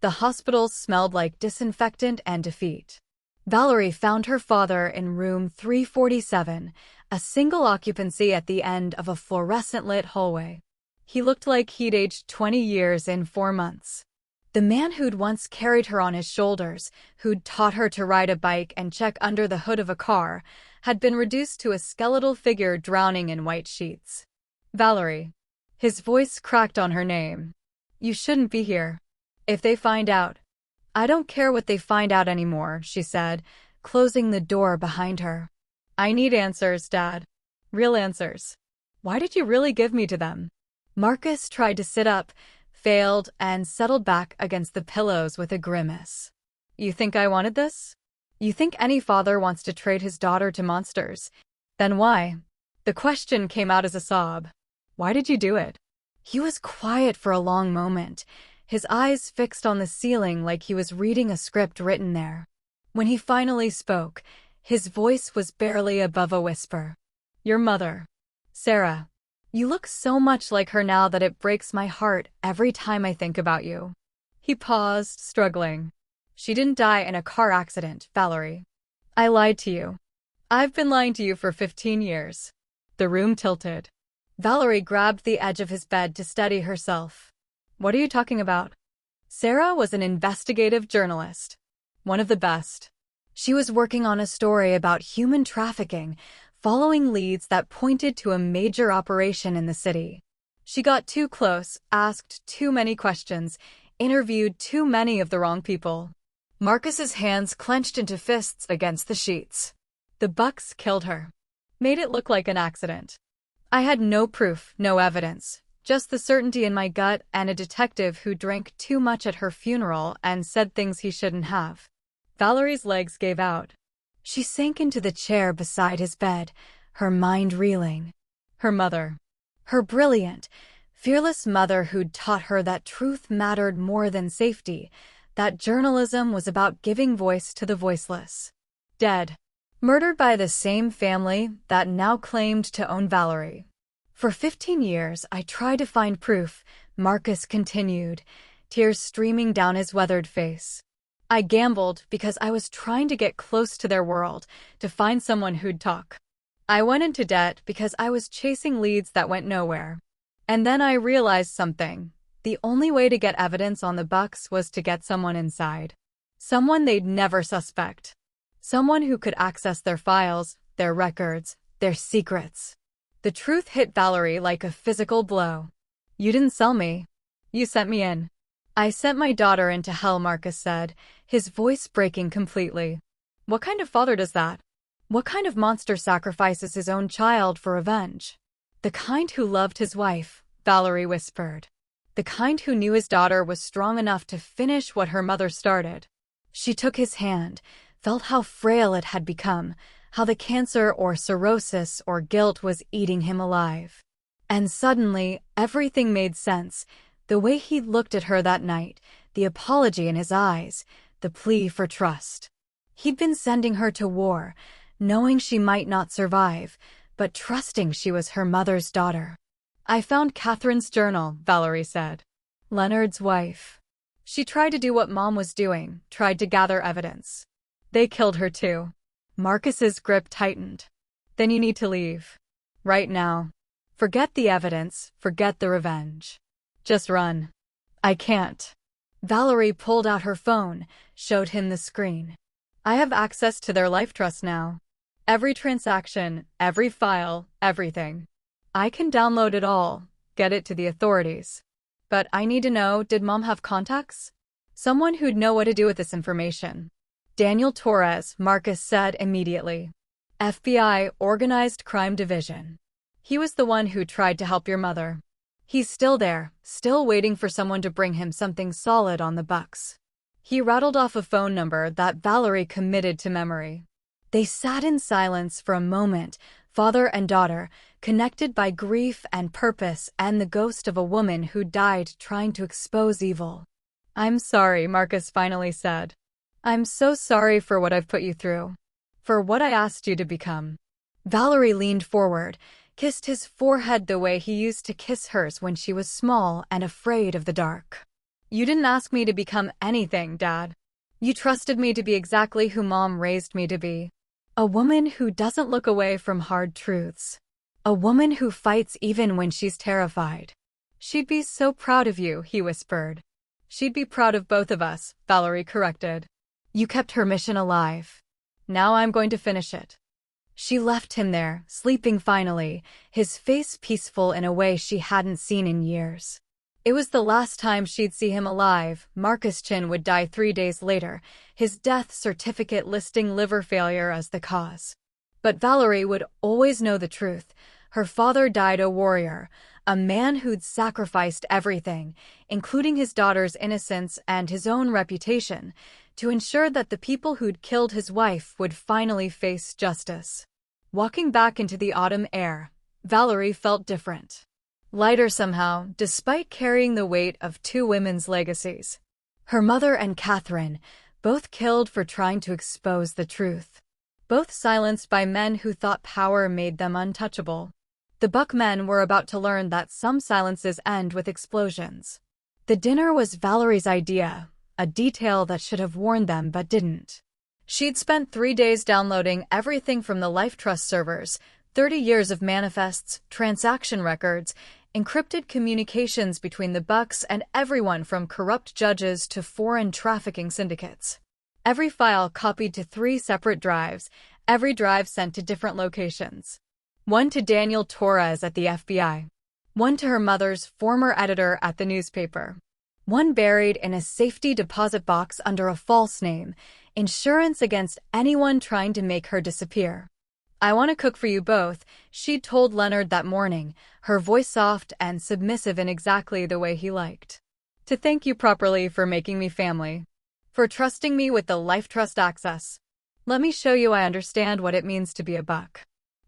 The hospital smelled like disinfectant and defeat. Valerie found her father in room 347, a single occupancy at the end of a fluorescent-lit hallway. He looked like he'd aged 20 years in 4 months. The man who'd once carried her on his shoulders, who'd taught her to ride a bike and check under the hood of a car, had been reduced to a skeletal figure drowning in white sheets. Valerie. His voice cracked on her name. You shouldn't be here. If they find out. I don't care what they find out anymore, she said, closing the door behind her. I need answers, Dad. Real answers. Why did you really give me to them? Marcus tried to sit up, failed, and settled back against the pillows with a grimace. You think I wanted this? You think any father wants to trade his daughter to monsters? Then why? The question came out as a sob. Why did you do it? He was quiet for a long moment, his eyes fixed on the ceiling like he was reading a script written there. When he finally spoke, his voice was barely above a whisper. Your mother. Sarah. You look so much like her now that it breaks my heart every time I think about you. He paused, struggling. She didn't die in a car accident, Valerie. I lied to you. I've been lying to you for 15 years. The room tilted. Valerie grabbed the edge of his bed to steady herself. What are you talking about? Sarah was an investigative journalist. One of the best. She was working on a story about human trafficking, following leads that pointed to a major operation in the city. She got too close, asked too many questions, interviewed too many of the wrong people. Marcus's hands clenched into fists against the sheets. The Bucks killed her. Made it look like an accident. I had no proof, no evidence, just the certainty in my gut and a detective who drank too much at her funeral and said things he shouldn't have. Valerie's legs gave out. She sank into the chair beside his bed, her mind reeling. Her mother. Her brilliant, fearless mother who'd taught her that truth mattered more than safety, that journalism was about giving voice to the voiceless. Dead. Murdered by the same family that now claimed to own Valerie. For 15 years, I tried to find proof, Marcus continued, tears streaming down his weathered face. I gambled because I was trying to get close to their world, to find someone who'd talk. I went into debt because I was chasing leads that went nowhere. And then I realized something. The only way to get evidence on the Bucks was to get someone inside. Someone they'd never suspect. Someone who could access their files, their records, their secrets. The truth hit Valerie like a physical blow. You didn't sell me. You sent me in. I sent my daughter into hell, Marcus said, his voice breaking completely. What kind of father does that? What kind of monster sacrifices his own child for revenge? The kind who loved his wife, Valerie whispered. The kind who knew his daughter was strong enough to finish what her mother started. She took his hand, felt how frail it had become, how the cancer or cirrhosis or guilt was eating him alive. And suddenly, everything made sense. The way he looked at her that night, the apology in his eyes, the plea for trust. He'd been sending her to war, knowing she might not survive, but trusting she was her mother's daughter. I found Catherine's journal, Valerie said. Leonard's wife. She tried to do what Mom was doing, tried to gather evidence. They killed her too. Marcus's grip tightened. Then you need to leave. Right now. Forget the evidence, forget the revenge. Just run. I can't. Valerie pulled out her phone, showed him the screen. I have access to their life trust now. Every transaction, every file, everything. I can download it all, get it to the authorities. But I need to know, did Mom have contacts? Someone who'd know what to do with this information. Daniel Torres, Marcus said immediately. FBI Organized Crime Division. He was the one who tried to help your mother. He's still there, still waiting for someone to bring him something solid on the Bucks. He rattled off a phone number that Valerie committed to memory. They sat in silence for a moment, father and daughter, connected by grief and purpose and the ghost of a woman who died trying to expose evil. I'm sorry, Marcus finally said. I'm so sorry for what I've put you through. For what I asked you to become. Valerie leaned forward, kissed his forehead the way he used to kiss hers when she was small and afraid of the dark. You didn't ask me to become anything, Dad. You trusted me to be exactly who Mom raised me to be. A woman who doesn't look away from hard truths. A woman who fights even when she's terrified. She'd be so proud of you, he whispered. She'd be proud of both of us, Valerie corrected. You kept her mission alive. Now I'm going to finish it. She left him there, sleeping finally, his face peaceful in a way she hadn't seen in years. It was the last time she'd see him alive. Marcus Chin would die 3 days later, his death certificate listing liver failure as the cause. But Valerie would always know the truth. Her father died a warrior, a man who'd sacrificed everything, including his daughter's innocence and his own reputation, to ensure that the people who'd killed his wife would finally face justice. Walking back into the autumn air, Valerie felt different. Lighter somehow, despite carrying the weight of 2 women's legacies. Her mother and Catherine, both killed for trying to expose the truth. Both silenced by men who thought power made them untouchable. The Buck men were about to learn that some silences end with explosions. The dinner was Valerie's idea, a detail that should have warned them but didn't. She'd spent 3 days downloading everything from the Life Trust servers, 30 years of manifests, transaction records, encrypted communications between the Bucks and everyone from corrupt judges to foreign trafficking syndicates. Every file copied to 3 separate drives, every drive sent to different locations. One to Daniel Torres at the FBI. One to her mother's former editor at the newspaper. One buried in a safety deposit box under a false name, insurance against anyone trying to make her disappear. I want to cook for you both, she'd told Leonard that morning, her voice soft and submissive in exactly the way he liked. To thank you properly for making me family. For trusting me with the Life Trust access. Let me show you I understand what it means to be a Buck.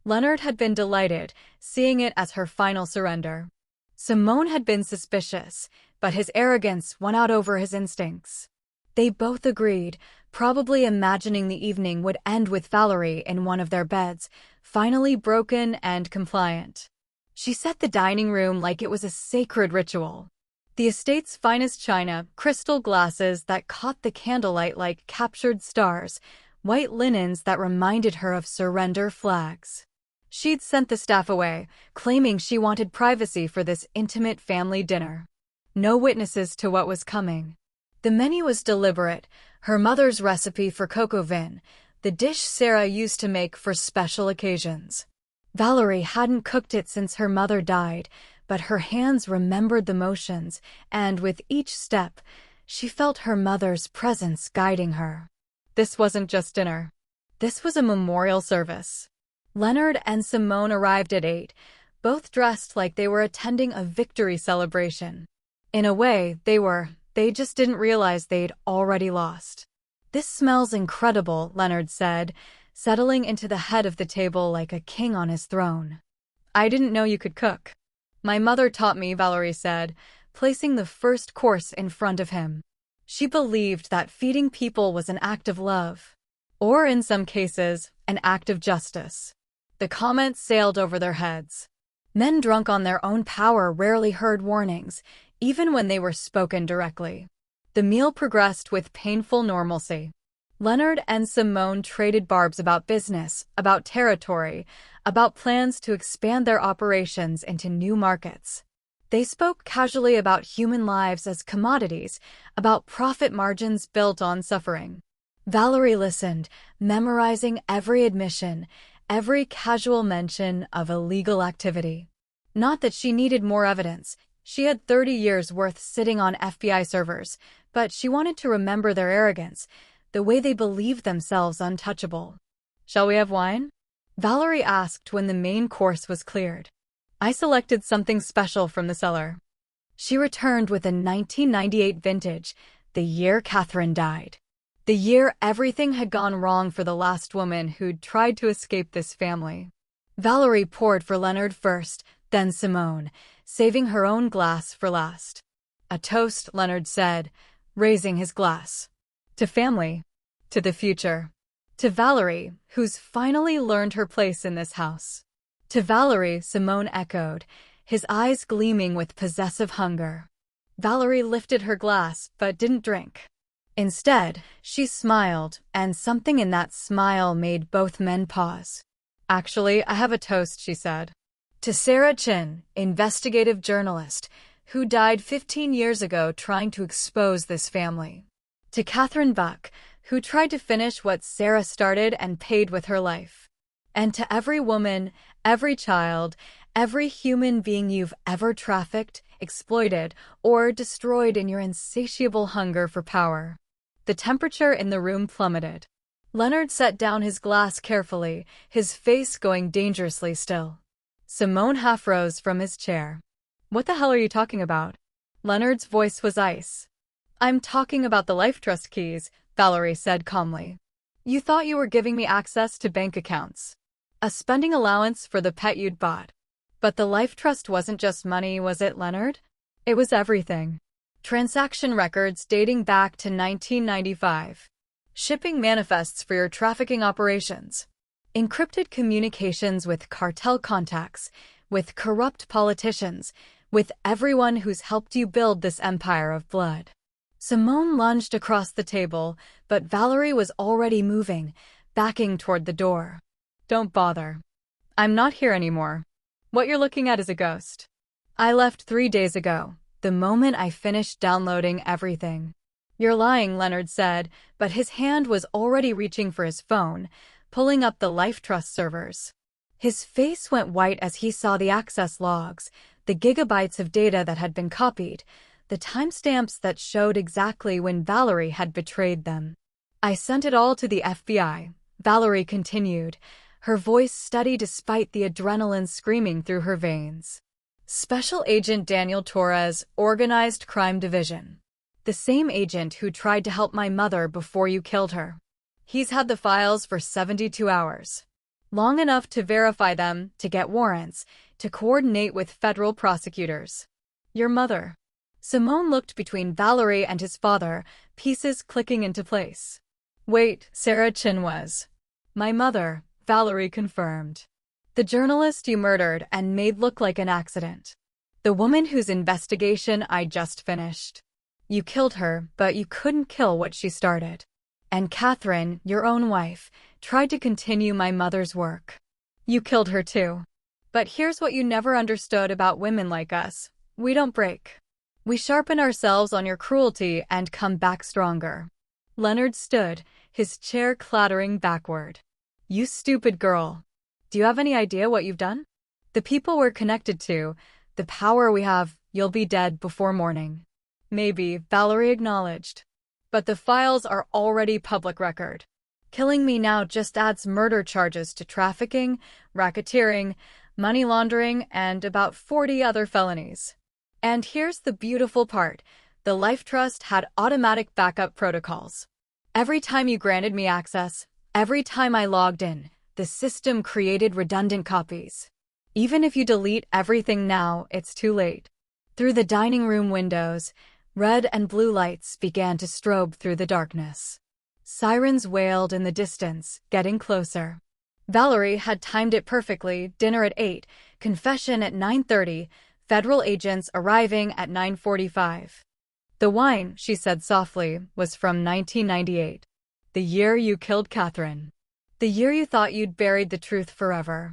Leonard had been delighted, seeing it as her final surrender. Simone had been suspicious, but his arrogance won out over his instincts. They both agreed, probably imagining the evening would end with Valerie in one of their beds, finally broken and compliant. She set the dining room like it was a sacred ritual. The estate's finest china, crystal glasses that caught the candlelight like captured stars, white linens that reminded her of surrender flags. She'd sent the staff away, claiming she wanted privacy for this intimate family dinner. No witnesses to what was coming. The menu was deliberate, her mother's recipe for coco vin, the dish Sarah used to make for special occasions. Valerie hadn't cooked it since her mother died, but her hands remembered the motions, and with each step, she felt her mother's presence guiding her. This wasn't just dinner. This was a memorial service. Leonard and Simone arrived at 8, both dressed like they were attending a victory celebration. In a way, they just didn't realize they'd already lost. This smells incredible, Leonard said, settling into the head of the table like a king on his throne. I didn't know you could cook. My mother taught me, Valerie said, placing the first course in front of him. She believed that feeding people was an act of love. Or in some cases, an act of justice. The comments sailed over their heads. Men drunk on their own power rarely heard warnings, even when they were spoken directly. The meal progressed with painful normalcy. Leonard and Simone traded barbs about business, about territory, about plans to expand their operations into new markets. They spoke casually about human lives as commodities, about profit margins built on suffering. Valerie listened, memorizing every admission, every casual mention of illegal activity. Not that she needed more evidence. She had 30 years' worth sitting on FBI servers, but she wanted to remember their arrogance, the way they believed themselves untouchable. "Shall we have wine?" Valerie asked when the main course was cleared. "I selected something special from the cellar." She returned with a 1998 vintage, the year Catherine died. The year everything had gone wrong for the last woman who'd tried to escape this family. Valerie poured for Leonard first, then Simone, saving her own glass for last. "A toast," Leonard said, raising his glass. "To family. To the future. To Valerie, who's finally learned her place in this house." "To Valerie," Simone echoed, his eyes gleaming with possessive hunger. Valerie lifted her glass, but didn't drink. Instead, she smiled, and something in that smile made both men pause. "Actually, I have a toast," she said. "To Sarah Chin, investigative journalist, who died 15 years ago trying to expose this family. To Catherine Buck, who tried to finish what Sarah started and paid with her life. And to every woman, every child, every human being you've ever trafficked, exploited, or destroyed in your insatiable hunger for power." The temperature in the room plummeted. Leonard set down his glass carefully, his face going dangerously still. Simone half rose from his chair. "What the hell are you talking about?" Leonard's voice was ice. "I'm talking about the life trust keys," Valerie said calmly. "You thought you were giving me access to bank accounts. A spending allowance for the pet you'd bought. But the life trust wasn't just money, was it, Leonard? It was everything. Transaction records dating back to 1995. Shipping manifests for your trafficking operations. Encrypted communications with cartel contacts, with corrupt politicians, with everyone who's helped you build this empire of blood." Simone lunged across the table, but Valerie was already moving, backing toward the door. "Don't bother. I'm not here anymore. What you're looking at is a ghost. I left 3 days ago, the moment I finished downloading everything." "You're lying," Leonard said, but his hand was already reaching for his phone, pulling up the Life Trust servers. His face went white as he saw the access logs, the gigabytes of data that had been copied, the timestamps that showed exactly when Valerie had betrayed them. "I sent it all to the FBI," Valerie continued, her voice steady despite the adrenaline screaming through her veins. "Special Agent Daniel Torres, Organized Crime Division. The same agent who tried to help my mother before you killed her. He's had the files for 72 hours. Long enough to verify them, to get warrants, to coordinate with federal prosecutors. Your mother." Simone looked between Valerie and his father, pieces clicking into place. "Wait, Sarah Chin was." "My mother," Valerie confirmed. "The journalist you murdered and made look like an accident. The woman whose investigation I just finished. You killed her, but you couldn't kill what she started. And Catherine, your own wife, tried to continue my mother's work. You killed her too. But here's what you never understood about women like us. We don't break. We sharpen ourselves on your cruelty and come back stronger." Leonard stood, his chair clattering backward. "You stupid girl. Do you have any idea what you've done? The people we're connected to, the power we have, you'll be dead before morning." "Maybe," Valerie acknowledged. "But the files are already public record. Killing me now just adds murder charges to trafficking, racketeering, money laundering, and about 40 other felonies. And here's the beautiful part. The Life Trust had automatic backup protocols. Every time you granted me access, every time I logged in, the system created redundant copies. Even if you delete everything now, it's too late." Through the dining room windows, red and blue lights began to strobe through the darkness. Sirens wailed in the distance, getting closer. Valerie had timed it perfectly, dinner at 8, confession at 9:30, federal agents arriving at 9:45. The wine, she said softly, was from 1998. The year you killed Catherine. The year you thought you'd buried the truth forever.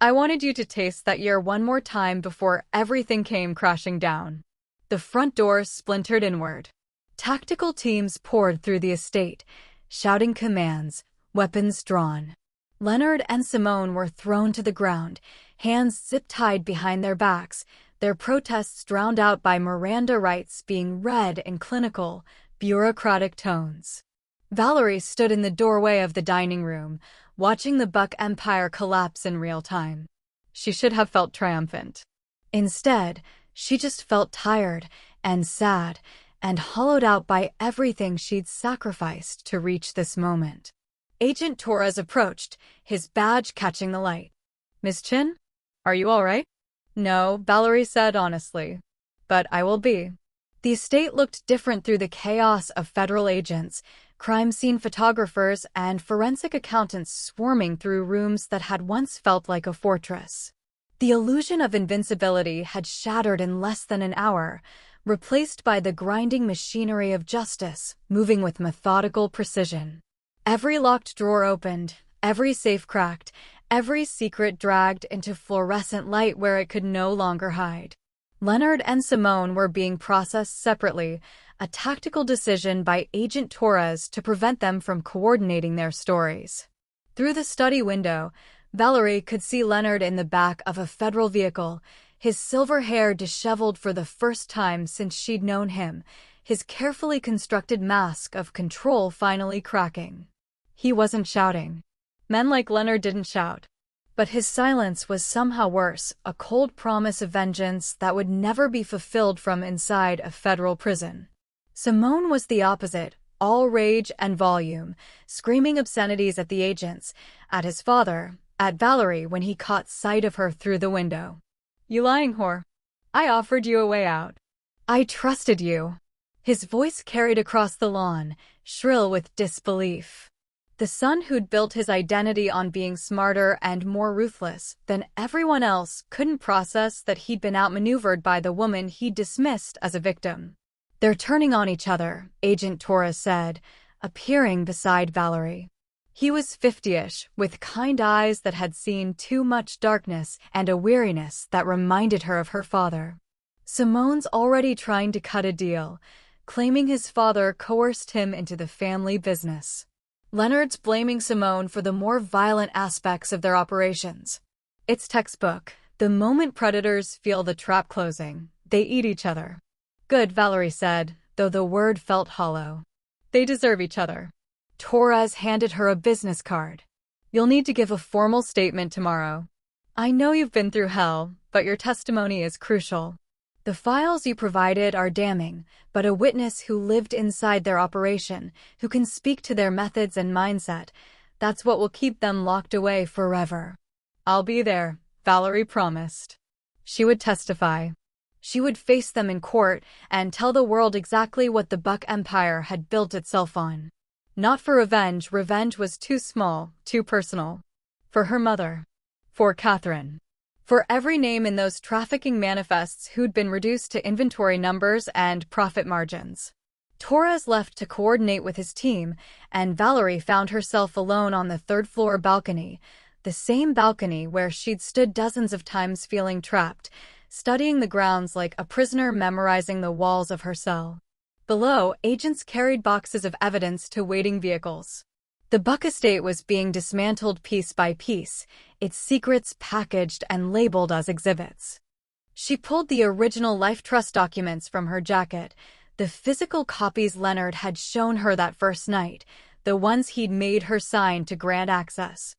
I wanted you to taste that year one more time before everything came crashing down. The front door splintered inward. Tactical teams poured through the estate, shouting commands, weapons drawn. Leonard and Simone were thrown to the ground, hands zip-tied behind their backs, their protests drowned out by Miranda rights being read in clinical, bureaucratic tones. Valerie stood in the doorway of the dining room, watching the Buck Empire collapse in real time. She should have felt triumphant. Instead, she just felt tired and sad and hollowed out by everything she'd sacrificed to reach this moment. Agent Torres approached, his badge catching the light. "Miss Chin? Are you all right?" "No," Valerie said honestly. "But I will be." The estate looked different through the chaos of federal agents, crime scene photographers, and forensic accountants swarming through rooms that had once felt like a fortress. The illusion of invincibility had shattered in less than an hour, replaced by the grinding machinery of justice, moving with methodical precision. Every locked drawer opened, every safe cracked, every secret dragged into fluorescent light where it could no longer hide. Leonard and Simone were being processed separately, a tactical decision by Agent Torres to prevent them from coordinating their stories. Through the study window, Valerie could see Leonard in the back of a federal vehicle, his silver hair disheveled for the first time since she'd known him, his carefully constructed mask of control finally cracking. He wasn't shouting. Men like Leonard didn't shout. But his silence was somehow worse, a cold promise of vengeance that would never be fulfilled from inside a federal prison. Simone was the opposite, all rage and volume, screaming obscenities at the agents, at his father, at Valerie when he caught sight of her through the window. "You lying whore. I offered you a way out. I trusted you." His voice carried across the lawn, shrill with disbelief. The son who'd built his identity on being smarter and more ruthless than everyone else couldn't process that he'd been outmaneuvered by the woman he'd dismissed as a victim. "They're turning on each other," Agent Torres said, appearing beside Valerie. He was 50-ish, with kind eyes that had seen too much darkness and a weariness that reminded her of her father. Simone's already trying to cut a deal, claiming his father coerced him into the family business. Leonard's blaming Simone for the more violent aspects of their operations. It's textbook. The moment predators feel the trap closing, they eat each other. "Good," Valerie said, though the word felt hollow. "They deserve each other." Torres handed her a business card. "You'll need to give a formal statement tomorrow. I know you've been through hell, but your testimony is crucial. The files you provided are damning, but a witness who lived inside their operation, who can speak to their methods and mindset, that's what will keep them locked away forever." "I'll be there," Valerie promised. She would testify. She would face them in court and tell the world exactly what the Buck Empire had built itself on. Not for revenge. Revenge was too small, too personal. For her mother. For Catherine. For every name in those trafficking manifests who'd been reduced to inventory numbers and profit margins. Torres left to coordinate with his team, and Valerie found herself alone on the third-floor balcony, the same balcony where she'd stood dozens of times feeling trapped, studying the grounds like a prisoner memorizing the walls of her cell. Below, agents carried boxes of evidence to waiting vehicles. The Buck estate was being dismantled piece by piece, its secrets packaged and labeled as exhibits. She pulled the original life trust documents from her jacket, the physical copies Leonard had shown her that first night, the ones he'd made her sign to grant access.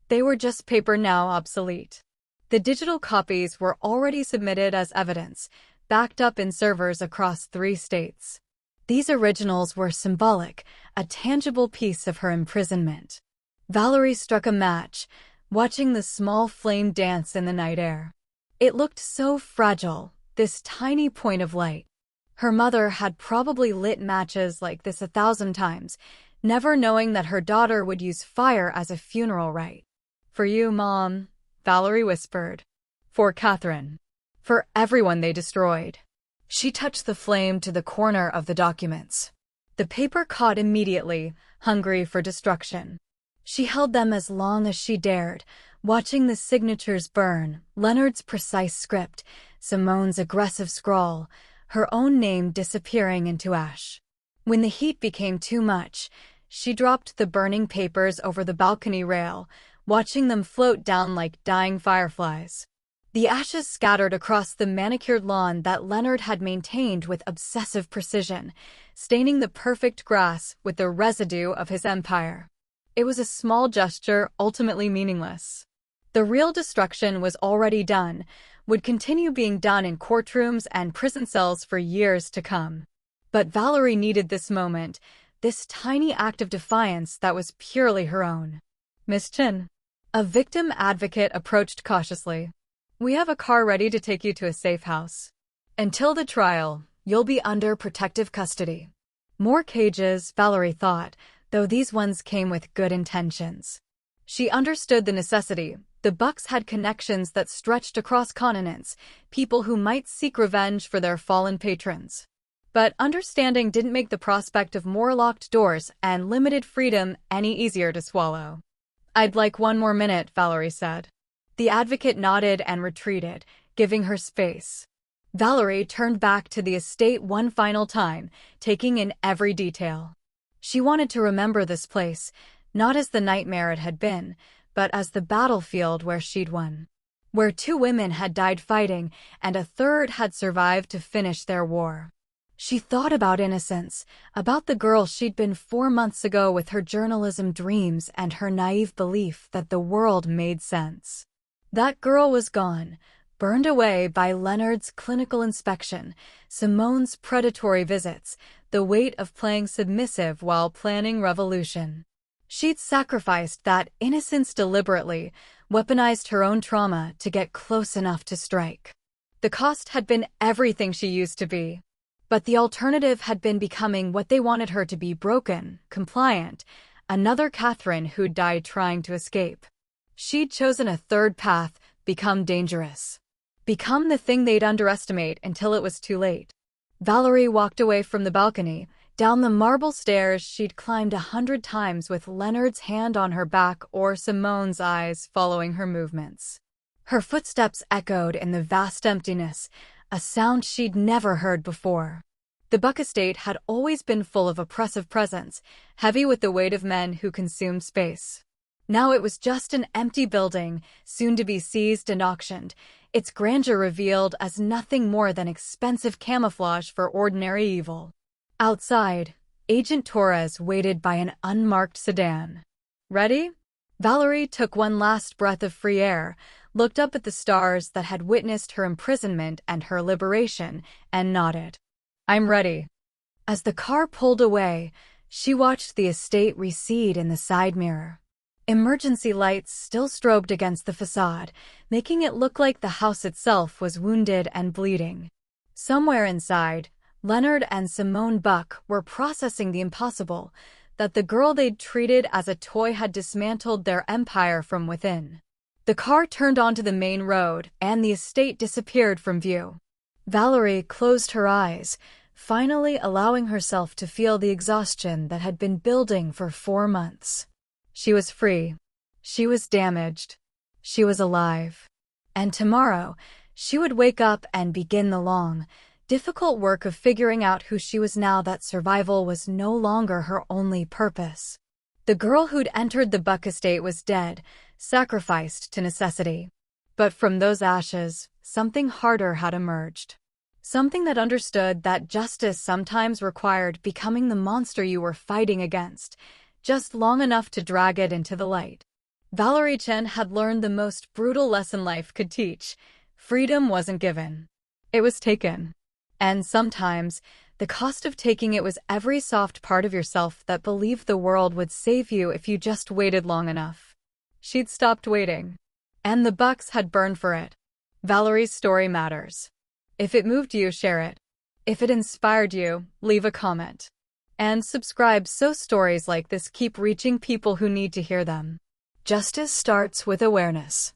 They were just paper now obsolete. The digital copies were already submitted as evidence, backed up in servers across 3 states. These originals were symbolic, a tangible piece of her imprisonment. Valerie struck a match, watching the small flame dance in the night air. It looked so fragile, this tiny point of light. Her mother had probably lit matches like this 1,000 times, never knowing that her daughter would use fire as a funeral rite. "For you, Mom," Valerie whispered. "For Catherine. For everyone they destroyed." She touched the flame to the corner of the documents. The paper caught immediately, hungry for destruction. She held them as long as she dared, watching the signatures burn, Leonard's precise script, Simone's aggressive scrawl, her own name disappearing into ash. When the heat became too much, she dropped the burning papers over the balcony rail, watching them float down like dying fireflies. The ashes scattered across the manicured lawn that Leonard had maintained with obsessive precision, staining the perfect grass with the residue of his empire. It was a small gesture, ultimately meaningless. The real destruction was already done, would continue being done in courtrooms and prison cells for years to come. But Valerie needed this moment, this tiny act of defiance that was purely her own. "Miss Chin." A victim advocate approached cautiously. "We have a car ready to take you to a safe house. Until the trial, you'll be under protective custody." More cages, Valerie thought, though these ones came with good intentions. She understood the necessity. The Bucks had connections that stretched across continents, people who might seek revenge for their fallen patrons. But understanding didn't make the prospect of more locked doors and limited freedom any easier to swallow. "I'd like one more minute," Valerie said. The advocate nodded and retreated, giving her space. Valerie turned back to the estate one final time, taking in every detail. She wanted to remember this place, not as the nightmare it had been, but as the battlefield where she'd won. Where 2 women had died fighting, and a third had survived to finish their war. She thought about innocence, about the girl she'd been 4 months ago with her journalism dreams and her naive belief that the world made sense. That girl was gone, burned away by Leonard's clinical inspection, Simone's predatory visits, the weight of playing submissive while planning revolution. She'd sacrificed that innocence deliberately, weaponized her own trauma to get close enough to strike. The cost had been everything she used to be. But the alternative had been becoming what they wanted her to be: broken, compliant, another Catherine who'd died trying to escape. She'd chosen a third path: become dangerous. Become the thing they'd underestimate until it was too late. Valerie walked away from the balcony, down the marble stairs she'd climbed 100 times with Leonard's hand on her back or Simone's eyes following her movements. Her footsteps echoed in the vast emptiness, a sound she'd never heard before. The Buck estate had always been full of oppressive presence, heavy with the weight of men who consumed space. Now it was just an empty building, soon to be seized and auctioned, its grandeur revealed as nothing more than expensive camouflage for ordinary evil. Outside, Agent Torres waited by an unmarked sedan. "Ready?" Valerie took one last breath of free air, looked up at the stars that had witnessed her imprisonment and her liberation, and nodded. "I'm ready." As the car pulled away, she watched the estate recede in the side mirror. Emergency lights still strobed against the facade, making it look like the house itself was wounded and bleeding. Somewhere inside, Leonard and Simone Buck were processing the impossible, that the girl they'd treated as a toy had dismantled their empire from within. The car turned onto the main road, and the estate disappeared from view. Valerie closed her eyes, finally allowing herself to feel the exhaustion that had been building for 4 months. She was free. She was damaged. She was alive. And tomorrow, she would wake up and begin the long, difficult work of figuring out who she was now that survival was no longer her only purpose. The girl who'd entered the Buck estate was dead, sacrificed to necessity. But from those ashes, something harder had emerged. Something that understood that justice sometimes required becoming the monster you were fighting against, just long enough to drag it into the light. Valerie Chen had learned the most brutal lesson life could teach. Freedom wasn't given. It was taken. And sometimes, the cost of taking it was every soft part of yourself that believed the world would save you if you just waited long enough. She'd stopped waiting. And the Bucks had burned for it. Valerie's story matters. If it moved you, share it. If it inspired you, leave a comment. And subscribe so stories like this keep reaching people who need to hear them. Justice starts with awareness.